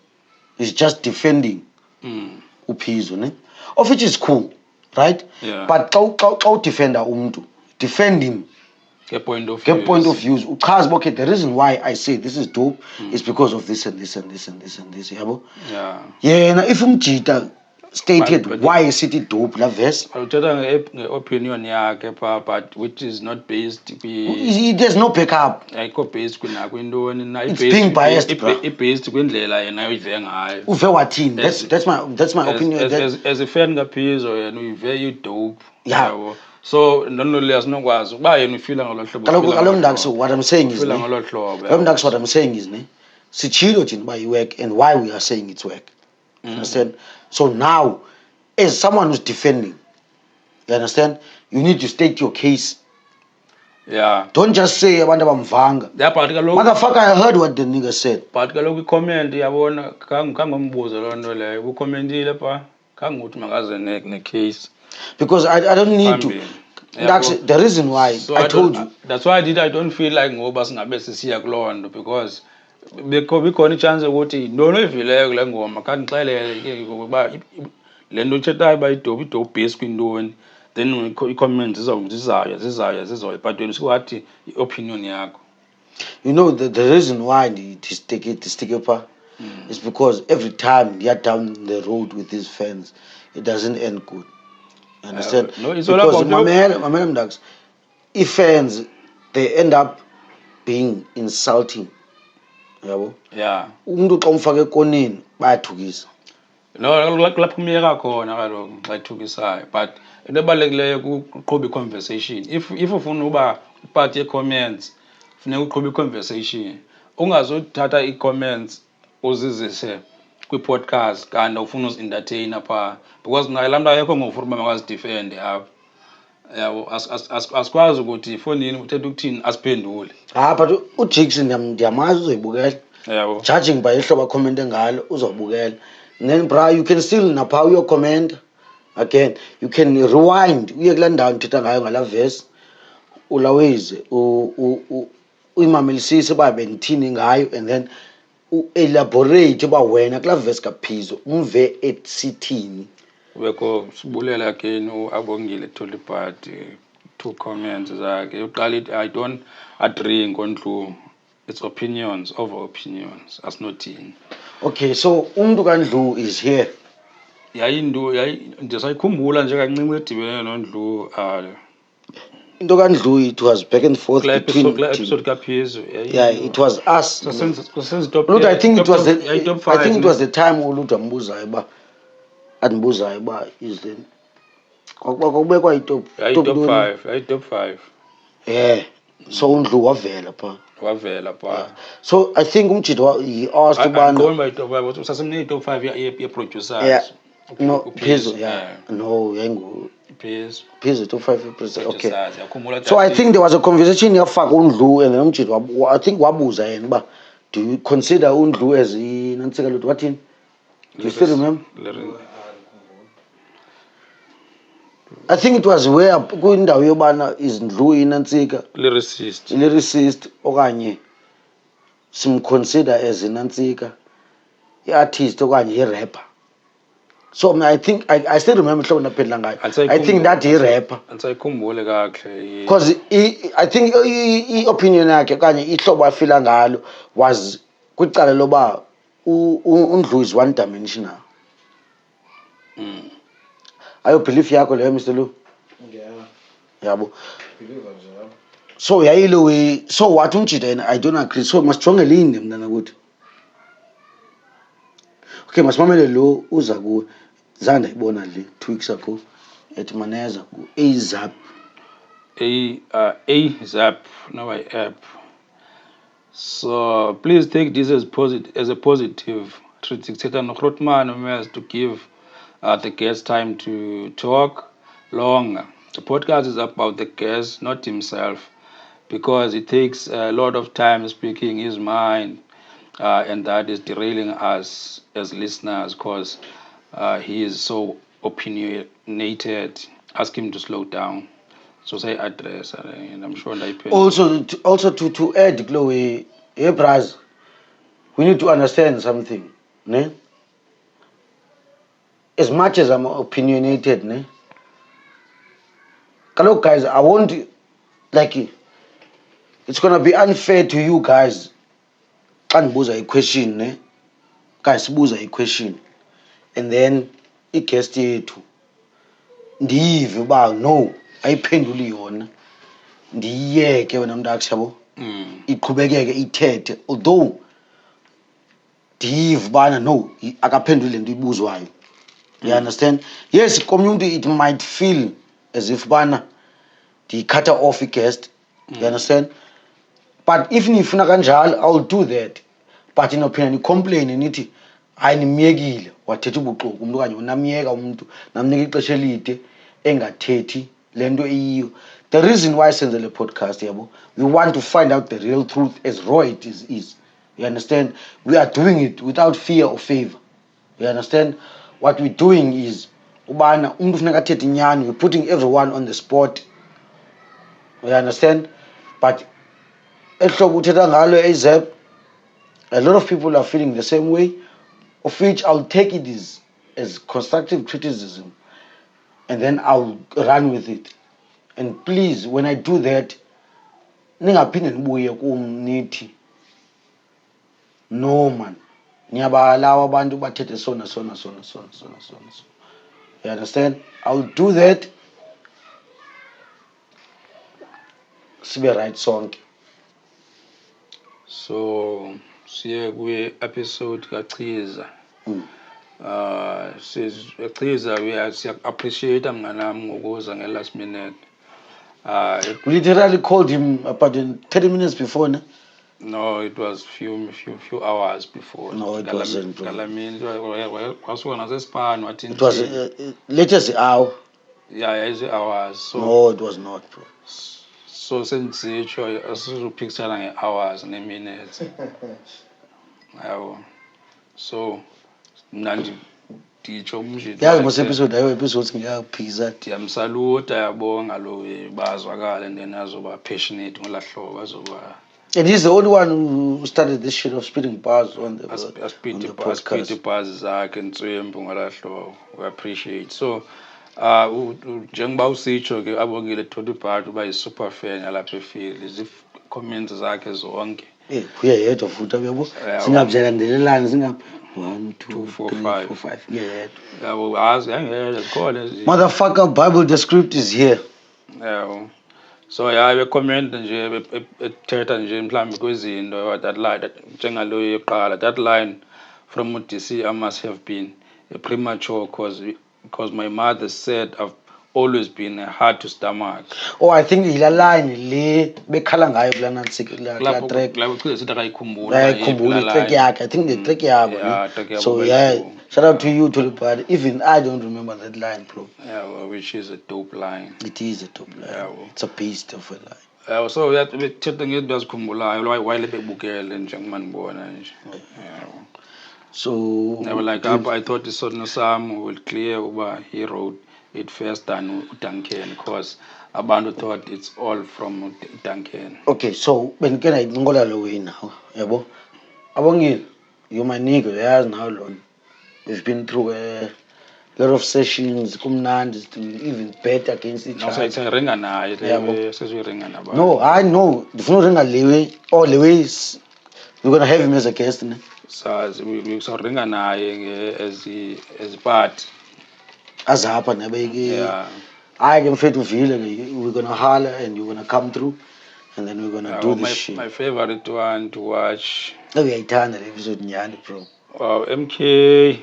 he's just defending Upizo, ne? Of which is cool. Right? Yeah. But how defender defend him. Get point of views. Okay, the reason why I say this is dope is because of this and this and this and this and this. Yeah. Yeah. Now if umjita stated why is it dope, la verse. Opinion but which is not based. There's no backup. It's being biased, bro. Based that's my opinion. As a fan ngaphizo we very dope. Yeah. So nonetheless nokwazi uba yena ufila so what I'm saying is what I'm saying is sichilo thina uba work and why we are saying it's work. You understand? So now as someone who's defending, you understand, you need to state your case. Yeah. Don't just say abantu bamvanga. Yeah, but motherfucker, I heard what the nigga said. But kaloku comment yabona kangombuzo loo nto leyo ucommentile pha kanguthi makaze ne-case. Because I don't need to. That's the reason why so I told you. That's why I don't feel like ngoba singabe sisiya kuloo nto because bikhona ichance ukuthi ntoni evileyo kule ngoma kandixelele ke ngoba le nto utshetayo uba idope base kwintoni then i-comments zizayo but wena siwathi i-opinion yakho. You know the reason why this stick up is because every time you're down the road with these fans, it doesn't end good. You understand? No, it's because all about my ducks, if fans they end up being insulting. Yeah. Umuntu xa umfake ekoneni bayathukisa. No, kulapho umyeka khona kaloku xa ithukisayo, but into ebalulekileyo kuqhuba i-conversation. If ufuna uba part ye-comments funeka uqhuba i-conversation, ungazothatha ii-comments uzizise kwi-podcast kanti ufuna uzi-entertaina phaa, because naye laa mntu ayekho ngofuna uba makazidifende apha. Yabo, asikwazi ukuthi efowunini uthetha ukuthini asiphendule. But uJix ndiyamazi uzoyibukela. Yabo. Judging by ihlobo akhommente ngalo uzobukela. And then bra, you can still napha uyocomment again. You can rewind uye kulaa ndawo ndithetha ngayo ngalaa verse ulaweze uyimamelisise uba bendithini ngayo, and then u-elaborate uba wena kulaa verse kaphizo umve esithini. Ubekho sibulela again uAbongile Tolipati, 2 comments zakhe. Uqala ithi I don't agree ngoNdlu. It's opinions over opinions. Asinothini. Okay, so umntu kaNdlu is here. Ndisayikhumbula nje kancinci edibene noNdlu. Into kaNdlu, it was back and forth between episode kaphizo. Yeah, it was us. I think it was the time uLuthi ambuzayo uba andimbuzayo uba is the kwakubekwa top 5. Yeah. So uNdlu wavela phaa. So I think umjito he asked ubana sasemne top 5 ye-producers. Yeah. No, Pizzo, yeah. No, yangu Pizzo top 5 producers. Okay. So I think there was a conversation yafaka uNdlu and umjito I think wabuza yena uba do you consider uNdlu as inantsika Luthi wathini? Do you still remember? I think it was where kwindawo yobana is Ndlu inantsika lyricist okanye simconsider as inantsika i-artist okanye i-rapper. So I think I still remember hlobo naphendla ngayo. I think that i-rapper. Ansayikhumbule kakuhle. Because I think i-opinion yakhe okanye ihlobo afila ngalo was kwicala loba uNdlu is one dimensional. Ayo belief yakho leyo Mr. Lu? Yeah. Yabo. So yayilo we, so what unjida and I don't agree. So masijongele inde mntana kuthi. Okay, masimamele lo uza kuwe. Zanda ibona le 2 weeks ago at Maneza ku AZAP. AZAP, now I app. So please take this as a positive. To give the guest time to talk longer. The podcast is about the guest, not himself, because it takes a lot of time speaking his mind, and that is derailing us as listeners because he is so opinionated. Ask him to slow down. So say address, and I'm sure that also to add, Chloe, hey, Braz, we need to understand something, ne? As much as I'm opinionated, ne? Hello, guys, I won't, like, it's gonna be unfair to you guys. Can't buzz a question, ne? Guys, buzz a question, and then it gets to ndive uba no ayiphenduli yona ndiyeke wena mntu akushabo iqhubekeke ithethe, although ndive ubana no akaphenduli le nto ibuzwayo. You understand? Yes, community, it might feel as if bana the cutter off a guest. You understand? But if nifuna kanjalo, I'll do that. But in opinion, you complain nithi ayinimyekile wathetha ubuxoki umuntu kanye unamyeka umuntu namnika ixesha elide engathethi lento eyiyo. The reason why I send the podcast yabo, we want to find out the real truth as raw it is. You understand? We are doing it without fear or favor. You understand? What we're doing is ubana umuntu funeka athethe inyani, we're putting everyone on the spot. You understand? But ehlobo uthetha ngalo AZAP, a lot of people are feeling the same way, of which I'll take it as constructive criticism and then I'll run with it. And please, when I do that, ningaphinde nibuye kum nithi no man, niyabalawa abantu bathethe sona. You understand? I'll do that. Sibe right sonke. So siye kwi episode kaChiza. Siyachiza we appreciate mnganami ngokuza nge-last minute. We literally called him about 30 minutes before, no? No, it was few hours before. No, it wasn't. It was latest hour. Yeah, it's hours. So no, it was not, bro. So since you picture hours and minutes. So yeah, most episode episodes ngiyaphiza ndiyamsaluta yabonga lo bazwakala and then azoba passionate ngola hlobo azoba. And he's the only one who started this shit of spitting bars on the podcast. Spitting bars zakhe ntswembu ngola hlobo. We appreciate. So njengoba usitsho ke abongile Toti Part uba yi-super fan yalapha efield izif comments zakhe zonke kuyayedwa futhi yabo singabyalandelelana singab 1 2 3 4 5 kuyayedwa yabo azi angeke zikhona motherfucker Bible the script is here yabo so be comment nje ethetha nje mhlawumbe kwezinto that line njengalo yeqala that line from UDC I must have been a premature because my mother said I've always been hard to stomach. Oh, I think ila line le bekhala ngayo kulana track. La uqhubeka sithi akayikhumbula track yakhe. I think the track yabo. So yeah, shout out to you Toti Part. Even I don't remember that line, bro. Yeah, well, which is a dope line. It is a dope line. Yeah, it's a beast of a line. Yeah, so that bethetha ngento azikhumbulayo why lebebukele njengoba nibona nje. Yeah. So never like I thought this sort of Sam will clear over he wrote it first than Duncan because abantu thought it's all from Duncan. Okay, so benikena inqola lo wena yabo abongile you my nigga yazi now lona we've been through a lot of sessions kumnandi even bet against each other. No, ringa naye sesiringa nabantu. No, I know ndifuna uringa lewe or lewe we're going to have him as a guest ne. So we so ringa naye as part as hapa nabe I can fit to feel we're going to holler and you're going to come through and then we're going to do this shit. My favorite one to watch. No, we episode nyani bro. MK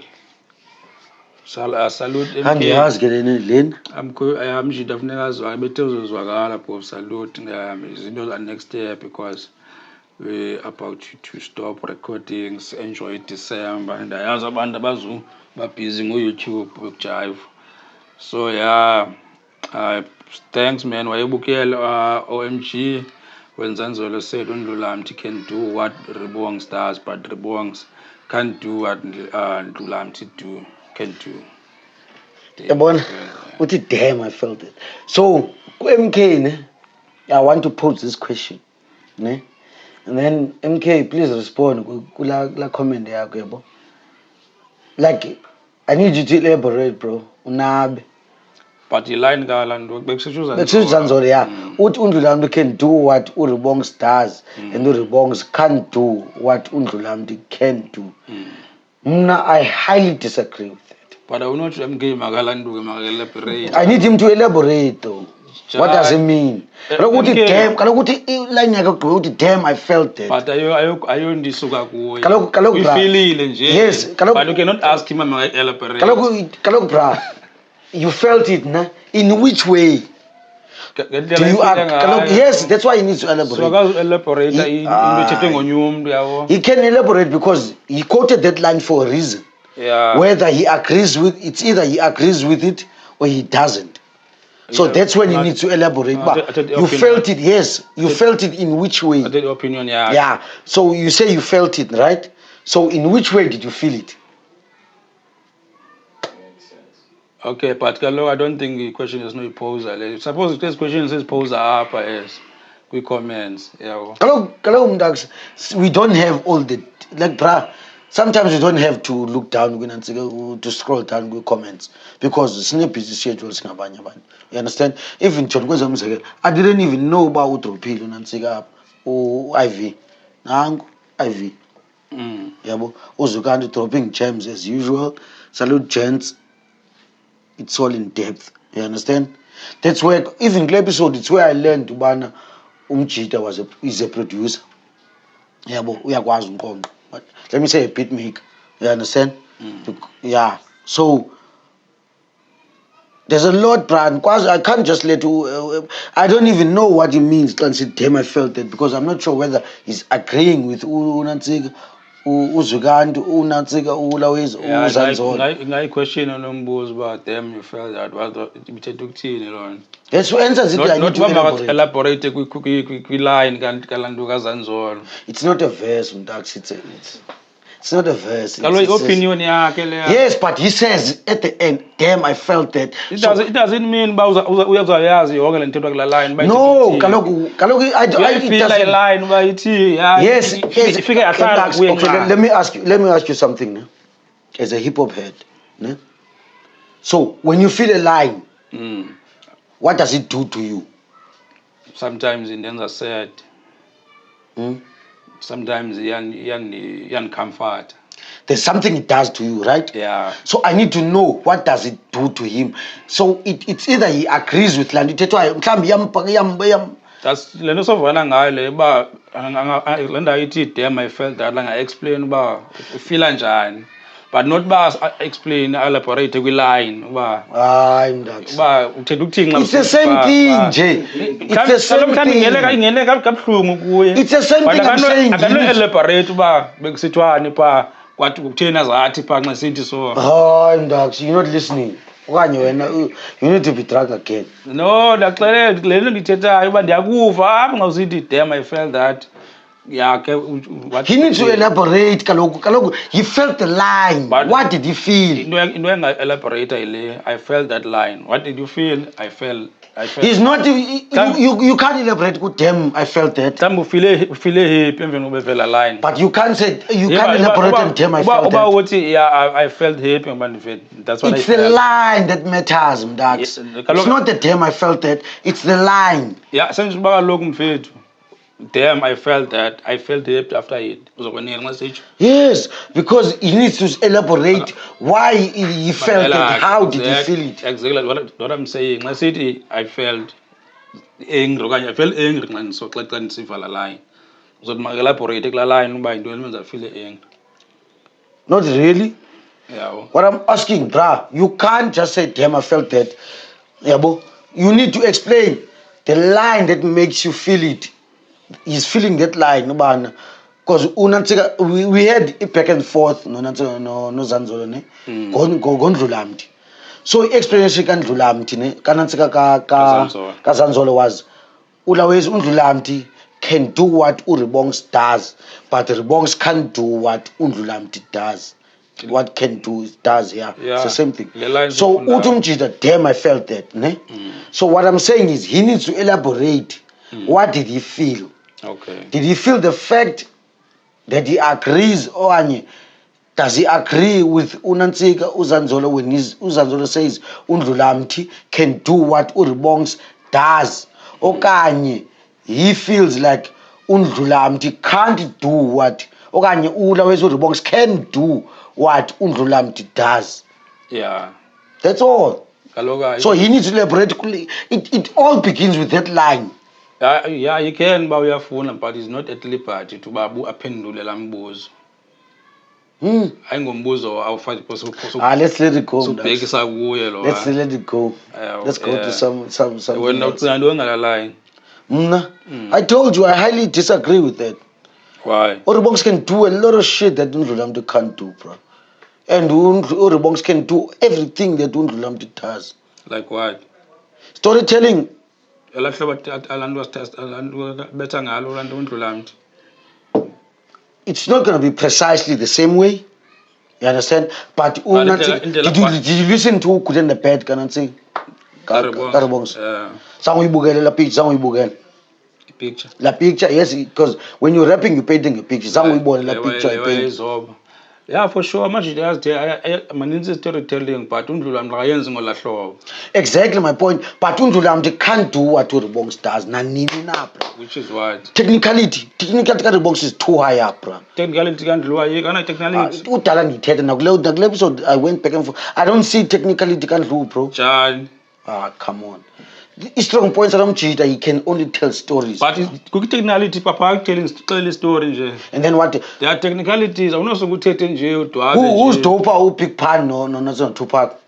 salute MK. Angiyazi ke leni. I'm nje definitely azwa betezozwakala bro salute izinto next year because we about to stop recordings enjoy December and ayazi abantu abazu ba busy ngo YouTube ukujive. So yeah, thanks man wayebukela OMG when Zanzolo said Ndlulamthi can do what Rebongz does but Rebongz can't do what Ndlulamthi can do. Yabona uthi damn I felt it. So ku MK ne I want to pose this question ne and then MK please respond kula comment yakho yabo. Like I need you to elaborate bro. Unabe. But the line galandu bekusuzanzolo yeah. Uthi Ndlulamthi can do what Rebongz does and Rebongz can't do what Ndlulamthi can do. I highly disagree with that. But I will not elaborate. I need him to elaborate though. What does it mean? Damn, I felt it. But we feel it. Yes. But you cannot ask him to elaborate. You felt it, nah? In which way? Do you yes, that's why he needs to elaborate. He can elaborate because he quoted that line for a reason. Yeah. Whether he agrees with it's either he agrees with it or he doesn't. So that's when he needs to elaborate. But you felt it, yes. You felt it in which way? The opinion, yeah. Yeah. So you say you felt it, right? So in which way did you feel it? Okay, but I don't think the question is no poser. Suppose this question says poser up as we comments. Yeah. We don't have all the like bruh. Sometimes you don't have to look down to scroll down with comments because the snap is schedule. You understand? Even I didn't even know about Utropil and or IV. Nang IV. Yabo. Uzukandi dropping gems as usual. Salute gents. It's all in depth. You understand? That's where even the episode it's where I learned to ban Umjita is a producer. Yabo, uyakwazi uNkonqo. But let me say a beat maker. You understand? Yeah. So there's a lot, Brian. Because I can't just let you. I don't even know what he means. Damn, I felt that because I'm not sure whether he's agreeing with Unantsika, Uzugandu, Unantsika, Ulawis, Uzanzol. I question on umbuzo about them. You felt that what the Yes, so answers it. I need to elaborate line kalanduka zanzolo. It's not a verse, it's not a verse. Opinion yes, but he says at the end, damn, I felt that. It doesn't mean uyazayazi yonke le nto kula line. No, kaloku I feel like line bayithi. Yes, ifike yahlala kuye. Okay, let me ask you something, ne? As a hip hop head, ne? So when you feel a line, what does it do to you? Sometimes it ends sad. Sometimes yan comfort. There's something it does to you, right? Yeah. So I need to know what does it do to him. So it's either he agrees with land. That's lento sovana ngayo le ba lenda ithi damn I felt that la explain ba ufila njani. But not ba explain elaborate kwi line ba. Ba uthenda ukuthini it's the same thing nje. It's the same thing. Ingene kabhlungu kuye. It's the same thing I'm saying. Akano elaborate ba bekusithwani pa kwathi ukuthena zathi pha nxa sithi so. Hayi ndax, you're not listening. Okanye wena you need to be drunk again. No, ndaxelela lento ndithethayo uba ndiyakuva apha nxa usithi damn I felt that. Yeah, what he needs to elaborate. Kaloku, he felt the line. But what did he feel? Elaborate. I felt that line. What did you feel? I felt. He's not. You can't elaborate. Good damn, I felt that. Some feel line. But you can't say you can't elaborate and damn, I felt that. Yeah, I felt happy. That's what it's the line that matters, Dax. It's not the damn, I felt that. It's the line. Yeah, since damn, I felt that. I felt it after it. Yes, because he needs to elaborate why he felt it. How did he feel it? Exactly what I'm saying. I felt angry. I felt angry and so like that see la line. So my elaborate la line by doing I feel angry. Not really. Yeah. What I'm asking, brah, you can't just say damn I felt that. Yeah, but you need to explain the line that makes you feel it. He's feeling that line, because we had back and forth, no Zanzolo, ne, Ndlulamthi. So explanation kan Ndlulamthi, ne, kanansika ka Zanzolo was, always Ndlulamthi can do what Rebongz does, but Rebongz can't do what Ndlulamthi does. What can do does, yeah. It's the same thing. So Utumjita, damn, I felt that, ne. So what I'm saying is he needs to elaborate. What did he feel? Okay. Did he feel the fact that he agrees, or does he agree with Unantsika Uzanzolo when Uzanzolo says Ndlulamthi can do what Rebongz does? Okanye he feels like Ndlulamthi can't do what Okanye Rebongz can do what Ndlulamthi does. Yeah. That's all. So he needs to elaborate. It all begins with that line. Yeah, you can buy your phone, but it's not at liberty to babu apendule lambuzo. Ayingombuzo awufathi possible. Let's let it go. Ubhekisa kuye lo. Let's let it go. Let's go to some. When uthanda ngala line. I told you I highly disagree with that. Why? Rebongz can do a lot of shit that Ndlulamthi can't do, bro. And Rebongz can do everything that Ndlulamthi does. Like what? Storytelling. It's not going to be precisely the same way. You understand? But did you listen to Good and the Bad? Can I say? Rebongz. Picture. La picture, yes, because when you're rapping, you're painting a picture. La picture. Yeah, for sure. Much it has Maneza storytelling, but Ndlulamthi. Exactly my point. But Ndlulamthi can't do what Rebongz does. Which is what? Technicality Rebongz is too high up, bro. Technicality can't do it. Technicality. Episode I went back and forth. I don't see technicality can't do, bro. John. Come on. strong points around Jita, he can only tell stories. But good technicality, Papa telling story. And then what? There are technicalities. I'm not so good at jail to have. Who's doper? Who pick pan? No, not on Tupac.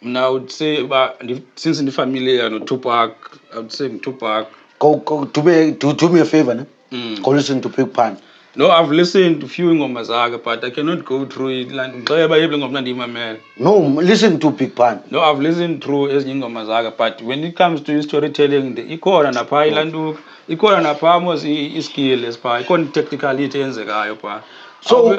Now I would say, since in the family, Tupac, I would say Tupac. Go do me a favor, no? Go listen to Big Pan. No, I've listened to few Ngomazaga, but I cannot go through it. No, listen to Big Pan. No, I've listened through as Ngomazaga, but when it comes to storytelling, the iko and apa ilandu, iko and apa mos skill as pa, iko technicality enzekayo pa. So,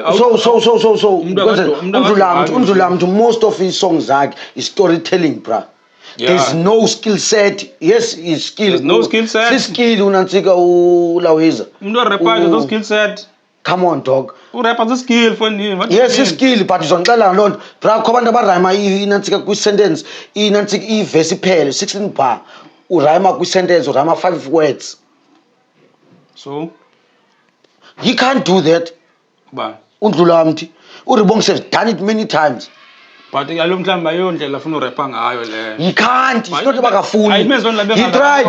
Ndlulamthi, most of his songs is storytelling, bruh. Yeah. There's no skill set. Yes, his skill. There's no skill set. His skill, unantsika ulawiza. There's no skill set. Come on, dog. Rapper the skill for you. Yes, his skill, but it's on Lord. Bra, come on, barama inantsika ku sentence, inantsika I verse pele 16 bar. Urama ku sentence, urama 5 words. So he can't do that. Ndlulamthi Rebongz has done it many times. But he can't. It's not about a fool. He tried.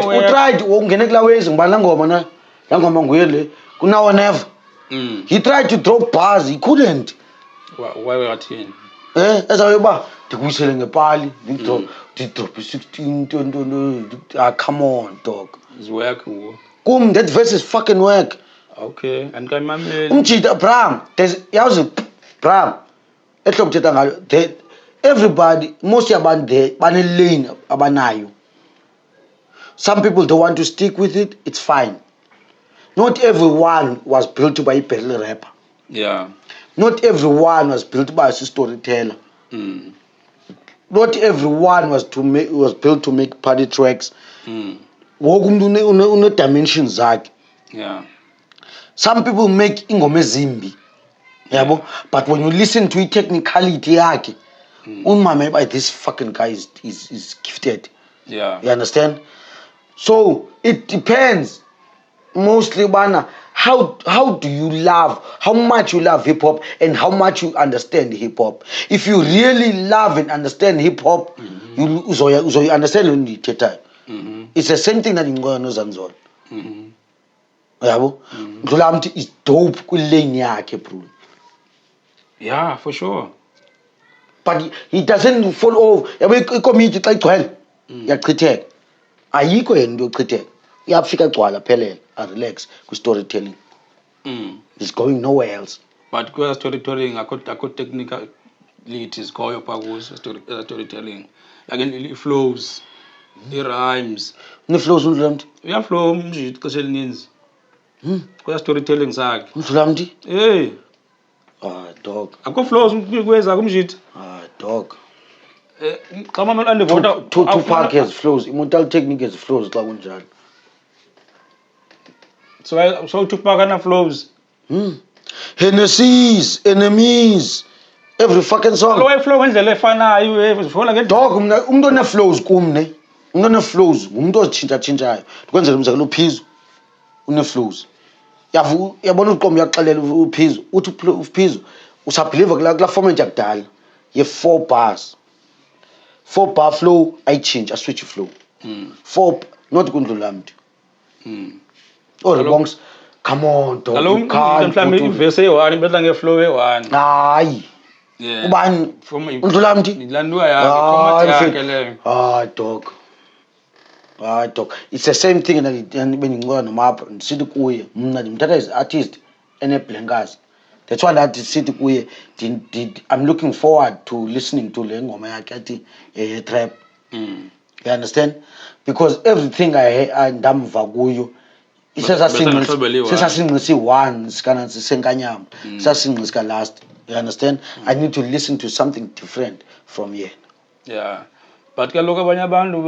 He tried to drop bars. He couldn't. Why were you? As I remember, the selling a pali. They drop 16. Come on, dog. It's work. That verse is fucking work. Okay, and can my Bram, there's Bram. Everybody, most about the lane abanayo. Some people don't want to stick with it, it's fine. Not everyone was built by a battle rapper. Yeah. Not everyone was built by a storyteller. Not everyone was built to make party tracks. Dimensions. Yeah. Some people make ingoma ezimbi. Yabo, but when you listen to it technicality yake, by this fucking guy is gifted. Yeah. You understand? So it depends mostly bana how do you love, how much you love hip hop and how much you understand hip hop. If you really love and understand hip hop, you understand only teta. It's the same thing that you go knows and so. Ndlulamthi is dope kulane yakhe, bro. Yeah, for sure. But he doesn't fall off. Community like 12. Yachitheka. Ayikho yena into yochitheka. Iyafika gcwala phelele, relax ku storytelling. It's going nowhere else. But ku storytelling akho technicalities khoyo pha ku storytelling. Again it flows. It rhymes. Flows Ndlulamthi. Uyaflow nje ixesha elininzi. Ku storytelling sakhe. Ndlulamthi? Hey. Dog. Akho flows kweza kumjita. Dog. Come on, Tupac has flows. Immortal technique has flows xa kunjalo. So Tupac ana flows. Hennessy's, enemies, every fucking song. Why flow ngendlela efanayo ufuna ke dog umuntu one flows kumne. Umuntu one flows, umuntu ozitshintsha-tshintshayo. Ndikwenzela umzekelo uPhizo une flows. Yabona uqomo uyaxelela uPhizo uthi uPhizo usabelieve kula format yakudala ye 4 bars. 4 bar flow I change, I switch flow. 4 not kuNdlulamthi. Rebongz, come on dog. You can't. Mhlawumbe verse e1 ibetla ngeflow e1. Hayi. Yeah. Ubani Ndlulamthi? Nilandwa yakhe format yakhe leyo. Dog. Dog. It's the same thing that benginqoka nomapha ndisithi kuye mina ndimthatha as artist eneblankers. That's why that sithi kuye I'm looking forward to listening to le ngoma yakhe athi trap. You understand? Because everything I ndamva kuyo sesasingqisi one sikana senkanyama sasingqisika last. You understand? I need to listen to something different from here. Yeah. But kaloku abanye abantu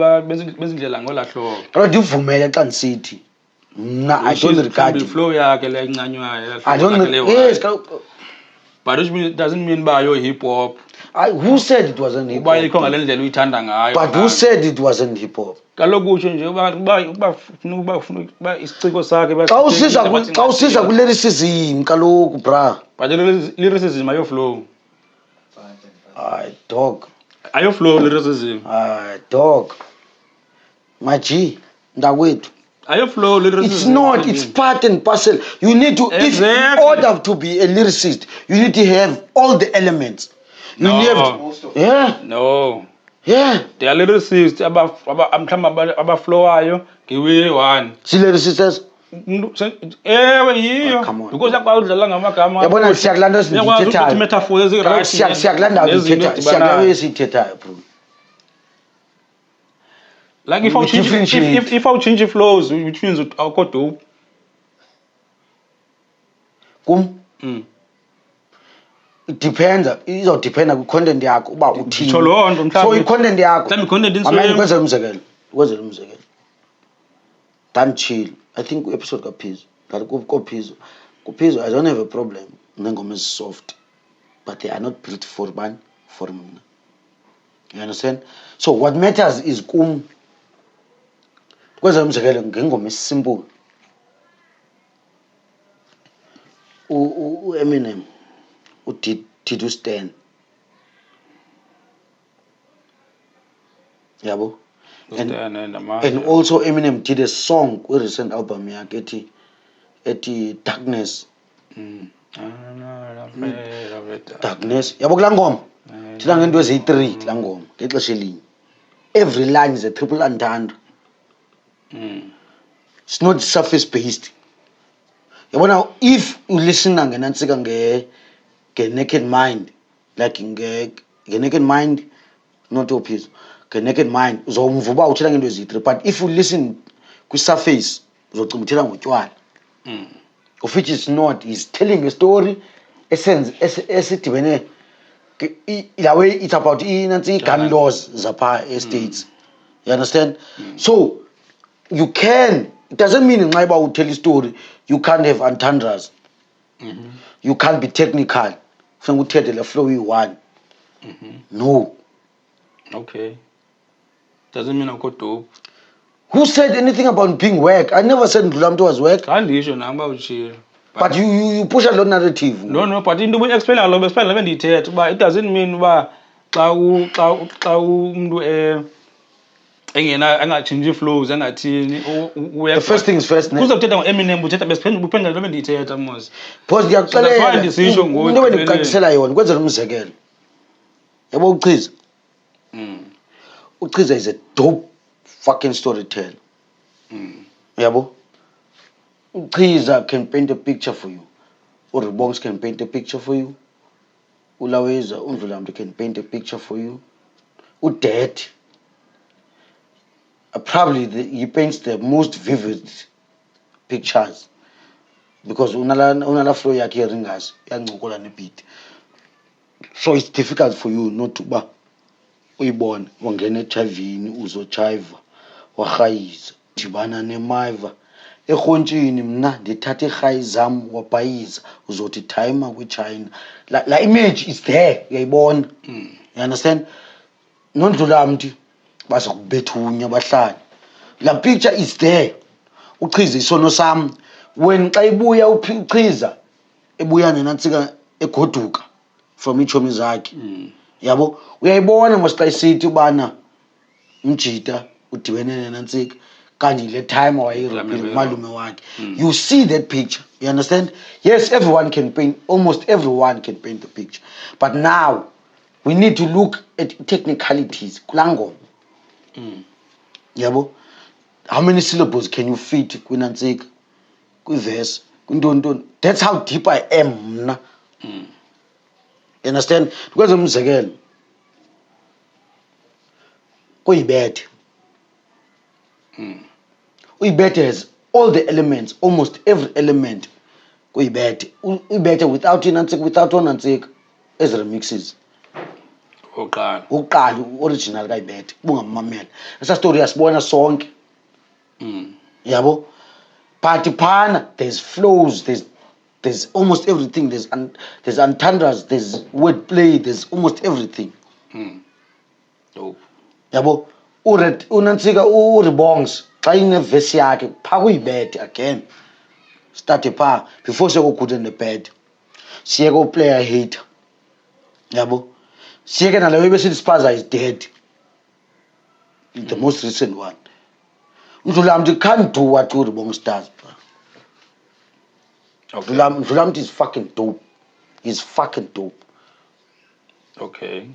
bezindlela ngolahlo. Kodwa ndivumele xa ndisithi mna I don't regard flow yakhe le encanywayo. I don't. Yes. But it doesn't mean by your hip hop. Who said it wasn't hip hop? But who said it wasn't hip hop? Kaloku utsho nje uba isiciko sakhe xa usiza ku-lyricism kaloku bra. But lyricism ayo flow. Dog. Are you flow lyricism? Dog. My G, ndawethu. Are you flow lyricism? It's not, it's part and parcel. You need to, if in order to be a lyricist, you need to have all the elements. You yeah. No. Yeah. They are lyricists, I'm talking about flow, give me one. See lyricists? Come on. Because I'm out the long amagama. Yabona siyakulanda sindithethayo. Metaphors ezirathi. Siyakulanda sithethayo bro. Like if I change the flows, which means I'll go dope. It depends. It depends on content yakho uba uthini. So i-content yakho. Amanye kwenza umzekelo. Kwenza umzekelo. Don't chill. I think episode kaPhizo. Ngale koPhizo. KuPhizo I don't have a problem. Nengoma is soft. But they are not built for man, for mina. You understand? So what matters is kwenza umzekelo ngengoma simple. Eminem did you stand? Yabo? And also Eminem did a song with recent album yakhe ethi Darkness. Darkness. Yabo kula ngoma? Thina ngento eziyi3 kula ngoma ngexesha elinye. Every line is a triple entendre. It's not surface based. Yabona if you listen ngenantsika naked mind, like naked mind, not opposite, naked mind uzomva uba uthela ngento eziyi3, but if you listen ku-surface uzogcina uthela ngotywala. Of which is not, he's telling a story esidibene the way it's about gun laws zapha estates. You understand? So you can, it doesn't mean in Naiba will tell a story you can't have entendres. You can't be technical. From tell the flow you want. No. Okay. Doesn't mean I got dope. Who said anything about being work? I never said Ndlulamthi was work. Can't issue number chill. But you push a lot narrative. No, but in the way explain a lot of detail, but it doesn't mean that engachange flows engathini. The first things first. Kuzothetha ngoEminem uthetha besiphenda lo bendithetha mos. Because ndiyakuxelela into endicacisela yona kwenzela umzekelo. Yabo uChiza. uChiza is a dope fucking storyteller. Yabo. uChiza can paint a picture for you. Rebongz can paint a picture for you. Ulaweza Ndlulamthi can paint a picture for you. Udad. Probably he paints the most vivid pictures because unala flow yakhe ringas yancokola nebeat. So it's difficult for you not to ba uyibone wangena echavini uzochiva wahayiza dibana nemaiva ehontshini mna ndithatha ihayi zam wabhayiza uzothi timer kwiChina. La image is there, uyayibona. You understand? Ndlulamthi bazokubethunya bahlali. La picture is there. uChiza isono sam when xa ibuya uChiza ebuya nenantsika egoduka from ichomi zakhe. Yabo uyayibona mos xa isithi ubana umjita udibene nenantsika kanti le time wayirepeat malume wakhe. You see that picture. You understand? Yes, everyone can paint, almost everyone can paint the picture. But now we need to look at technicalities. Kulangoma. Yabo, how many syllables can you fit kwinantsika, kwiverse, kwintoni? That's how deep I am mna. You understand? Because umzekelo uyibethe. Uyibethe has all the elements, almost every element. Uyibethe without inantsika, without onantsika as remixes. Uqala original kayibethe bungamamela. Esa story yasibona sonke. Yabo. But phana there's flows, there's almost everything. There's entendres, there's wordplay, there's almost everything. Dope. Yabo. Unantsika Rebongz xa ineverse yakhe pha kuyibethe again. Start pha before siye go good and the bad. Siye go player hater. Yabo. Siyeke naleyo besithi Spaza is dead. The most recent one. Ndlulamthi can't do what Rebongz does, bro. Okay. Ndlulamthi is fucking dope. He's fucking dope. Okay.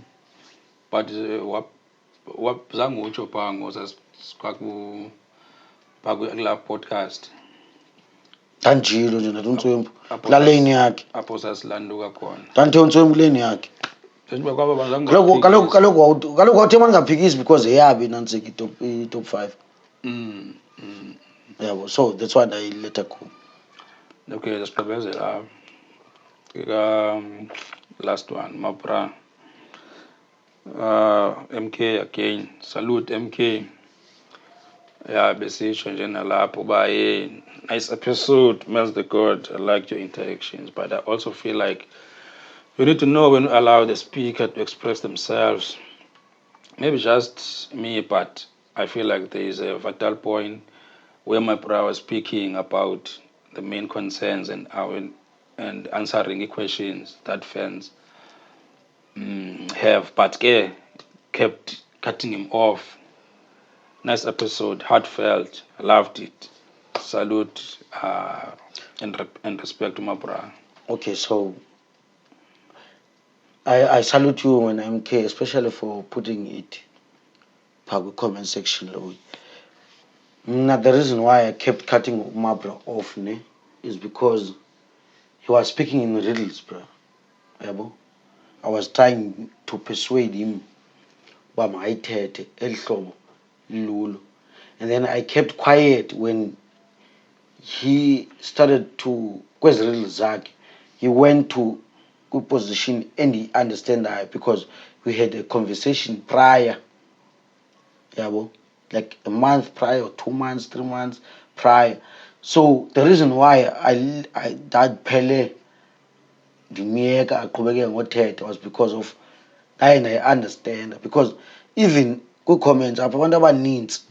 But what zangu utsho pha ngosakula podcast. Kanjilo nje nathi uNtswembu. La lane yakhe. Apho sasilanduka khona. Kanti uNtswembu lane yakhe. Njengoba kwaba bazangu. Kaloku awuthi mangaphikisi because eyabi nansiki top 5. Yeah, so that's why I let her go. Okay, let's progress it. Last one, Mapra. MK again. Salute MK. Yeah, besisho nje nalapho baye. Nice episode, MellzDaGodd. I liked your interactions, but I also feel like you need to know when to allow the speaker to express themselves. Maybe just me, but I feel like there is a vital point where my brother was speaking about the main concerns and answering the questions that fans have, but kept cutting him off. Nice episode, heartfelt, I loved it. Salute and respect to my brother. Okay, so I salute you and MK, especially for putting it in the comment section. Now, the reason why I kept cutting Mabra off is because he was speaking in riddles, bro. I was trying to persuade him and then I kept quiet when he started to he went to good position and he understand that because we had a conversation prior, like a month prior, 2 months, 3 months prior. So the reason why I that Pele the Mieka Akubeke was because of I understand, because even good comments about needs,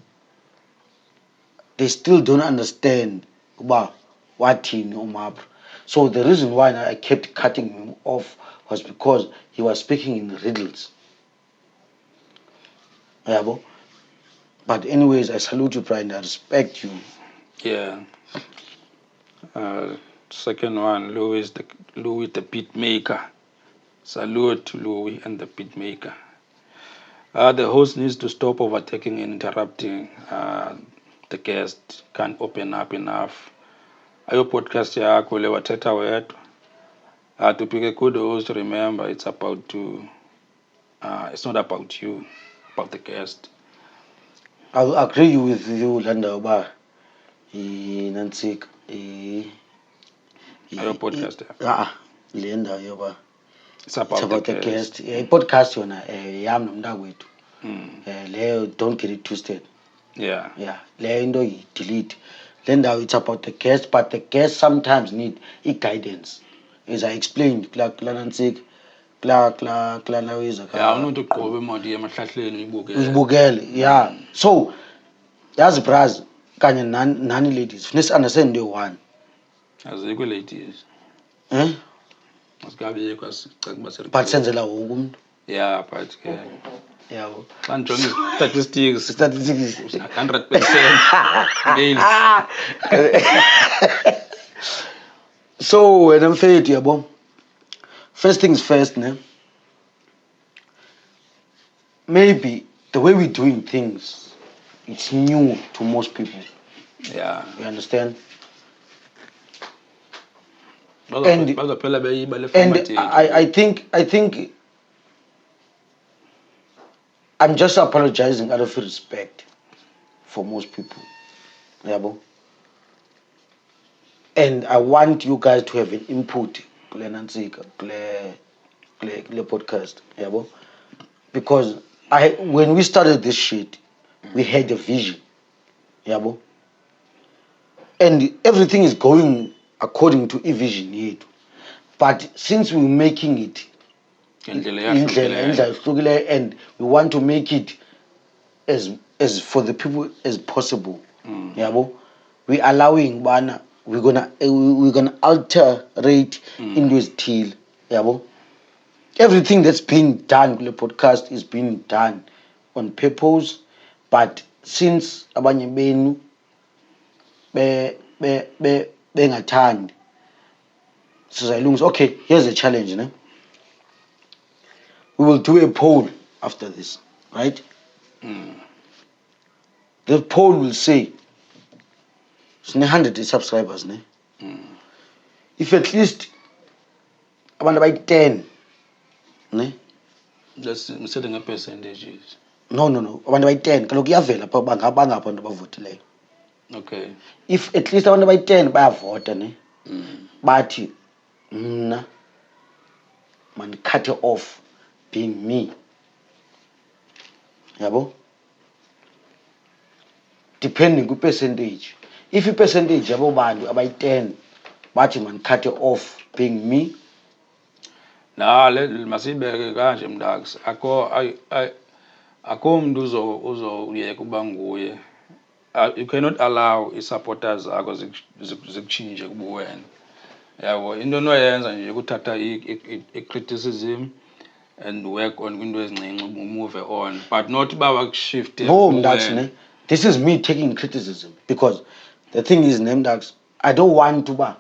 they still don't understand about what in Umab. So the reason why I kept cutting him off was because he was speaking in riddles. But anyways, I salute you, Brian. I respect you. Yeah. Second one, Louis the beat maker. Salute to Louis and the beat maker. The host needs to stop overtaking and interrupting. The guest can't open up enough. Ayo podcast yakho le wathetha wedwa. To pick a good host, remember it's about it's not about you, about the guest. I agree with you, Landa Oba. Nansik. Ayo podcast. Lenda Yoba. It's about the guest. Podcast yona yam nomntakwethu. Leyo don't get it twisted. Yeah. Leyo into you delete. Lenda it's about the guest, but the guest sometimes need guidance. As I explained, Nansik. Yeah, umuntu uqobe imodi emahlahleni uyibukele. Yeah. So yazi bras kanye nani ladies funeka understand the one. Azikho ladies. Asikabe kwasicaka But senzela wonke umuntu. Yeah, but yabo. Xa njonga statistics 100% males. So when I'm fair yabo. First things first, maybe the way we're doing things, it's new to most people. Yeah. You understand? And I think I'm just apologizing out of respect for most people. And I want you guys to have an input podcast, because when we started this shit, we had a vision, and everything is going according to a vision, but since we're making it and we want to make it as for the people as possible, we're allowing we're gonna alterate into his till, everything that's being done kule podcast is being done on purpose, but since abanye benu bengathandi sizayilungisa. Okay, here's a challenge, ne? We will do a poll after this, right? The poll will say, sine 100 subscribers, ne? If at least abantu by 10, ne? Let's setting a percentages. No. Abantu by 10. Kaloku iyavela pha bangapha abantu abavotileyo. Okay. If at least abantu by 10 bayavota, ne? Bathi mna man cut it off being me. Yabo? Depending ku percentage. If the percentage yabo bantu abay 10 bathi man cut it off being me. Le masibeke kanje mntax. Akho umuntu uzoyeka uba nguye. You cannot allow i-supporters akho zikuchinje kubuwena. Yabo into onoyenza nje ukuthatha i-criticism and work on into ezincinci move on, but not ba shift. No, mntax, ne? This is me taking criticism, because the thing is, Mntax, I don't want to ba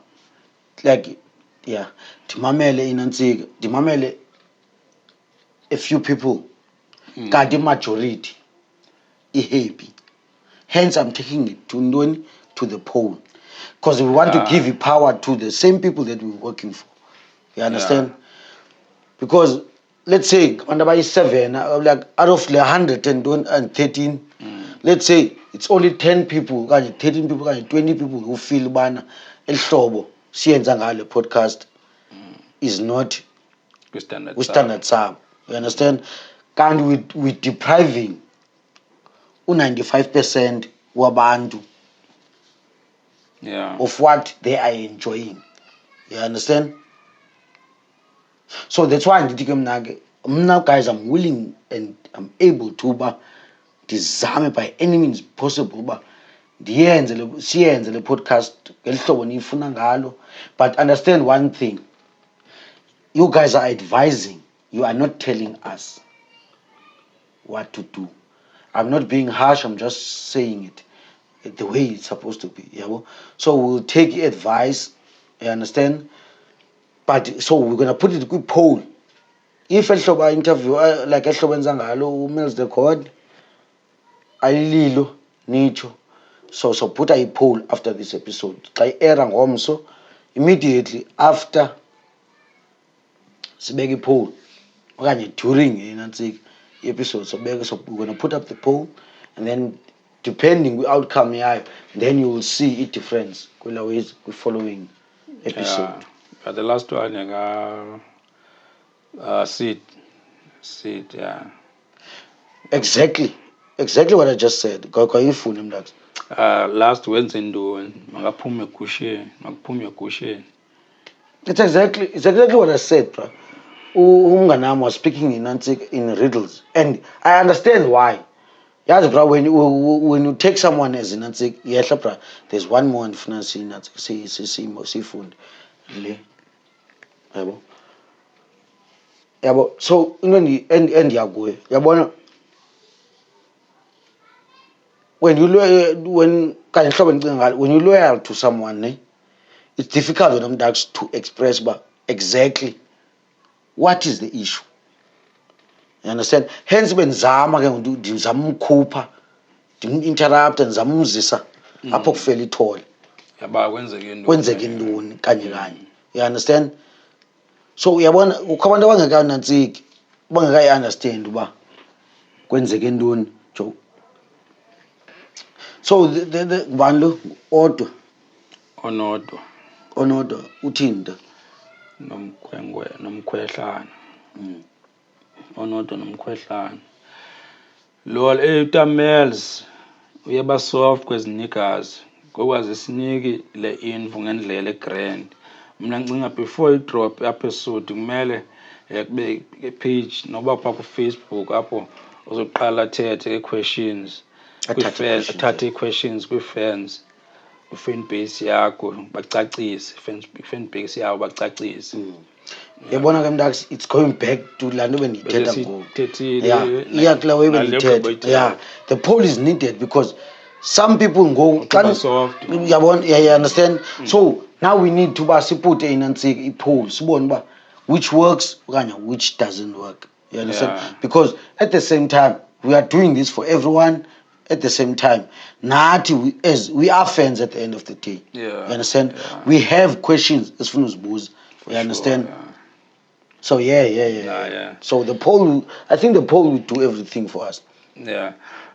like, yeah, dimamele inantsika, dimamele a few people, kanti majority happy. Hence I'm taking it to the poll, because we want to give power to the same people that we're working for. You understand? Because let's say under by 7, like out of the 113, let's say it's only 10 people, 13 people, 20 people who feel bana el hlobo siyenza ngale podcast is not with standard sub. You understand? And we depriving 95% wabantu of what they are enjoying. You understand? So that's why now guys, I'm willing and I'm able to design by any means possible siyenze le podcast ngelihlobo nifuna ngalo. But understand one thing, you guys are advising, you are not telling us what to do. I'm not being harsh, I'm just saying it the way it's supposed to be. So we'll take advice, you understand? But so we're gonna put it in a poll. If I interview like MellzDaGodd, alilo nicho. So put a poll after this episode. So immediately after sibeke poll, during the episode, so we're gonna put up the poll, and then depending the outcome, then you will see it difference with the following episode. The last one, seat, Exactly what I just said. Last Wednesday, makaphume kusheni. It's exactly what I said, bro. Umnganami was speaking in riddles, and I understand why. Yes, bro. When you take someone as in yes, bro. There's one more in finance in seafood. So and when you loyal to someone, it's difficult for them to express exactly what is the issue. You understand? Hence when zama ke ngizamkhupha, interrupt and zamuzisa apho kufela ithole. Yaba kwenzeke intoni kanye. You understand? So uyabona ukho abantu abangekanansiki bangekayi understand uba kwenzeke intoni jo. So the bantu odwa onodwa uthini nomkhwehlana onodwa nomkhwehlana lol Melz uyaba soft kwezinikazi ngokwazi siniki le info ngendlela egrand. Mina ngicinga before I drop episode kumele kube page noba pha ku Facebook apho uzoqala athethe questions athathe questions kwi-fans, fan base yakho bacacise, fan base yawo bacacise. yabona ke mntax it's going back to laa nto bendiyithetha ngoku yeah iya kulaa way bendiyithetha yeah the poll is needed because some people ngoku yabona you understand so now we need to uba sipute inantsika i-poll sibone uba which works okanye which doesn't work. You understand? Because at the same time, we are doing this for everyone. At the same time, Nati, as we are fans at the end of the day. Yeah. You understand? We have questions as soon as booze. You understand? So yeah. So the poll, I think the poll will do everything for us. Yeah.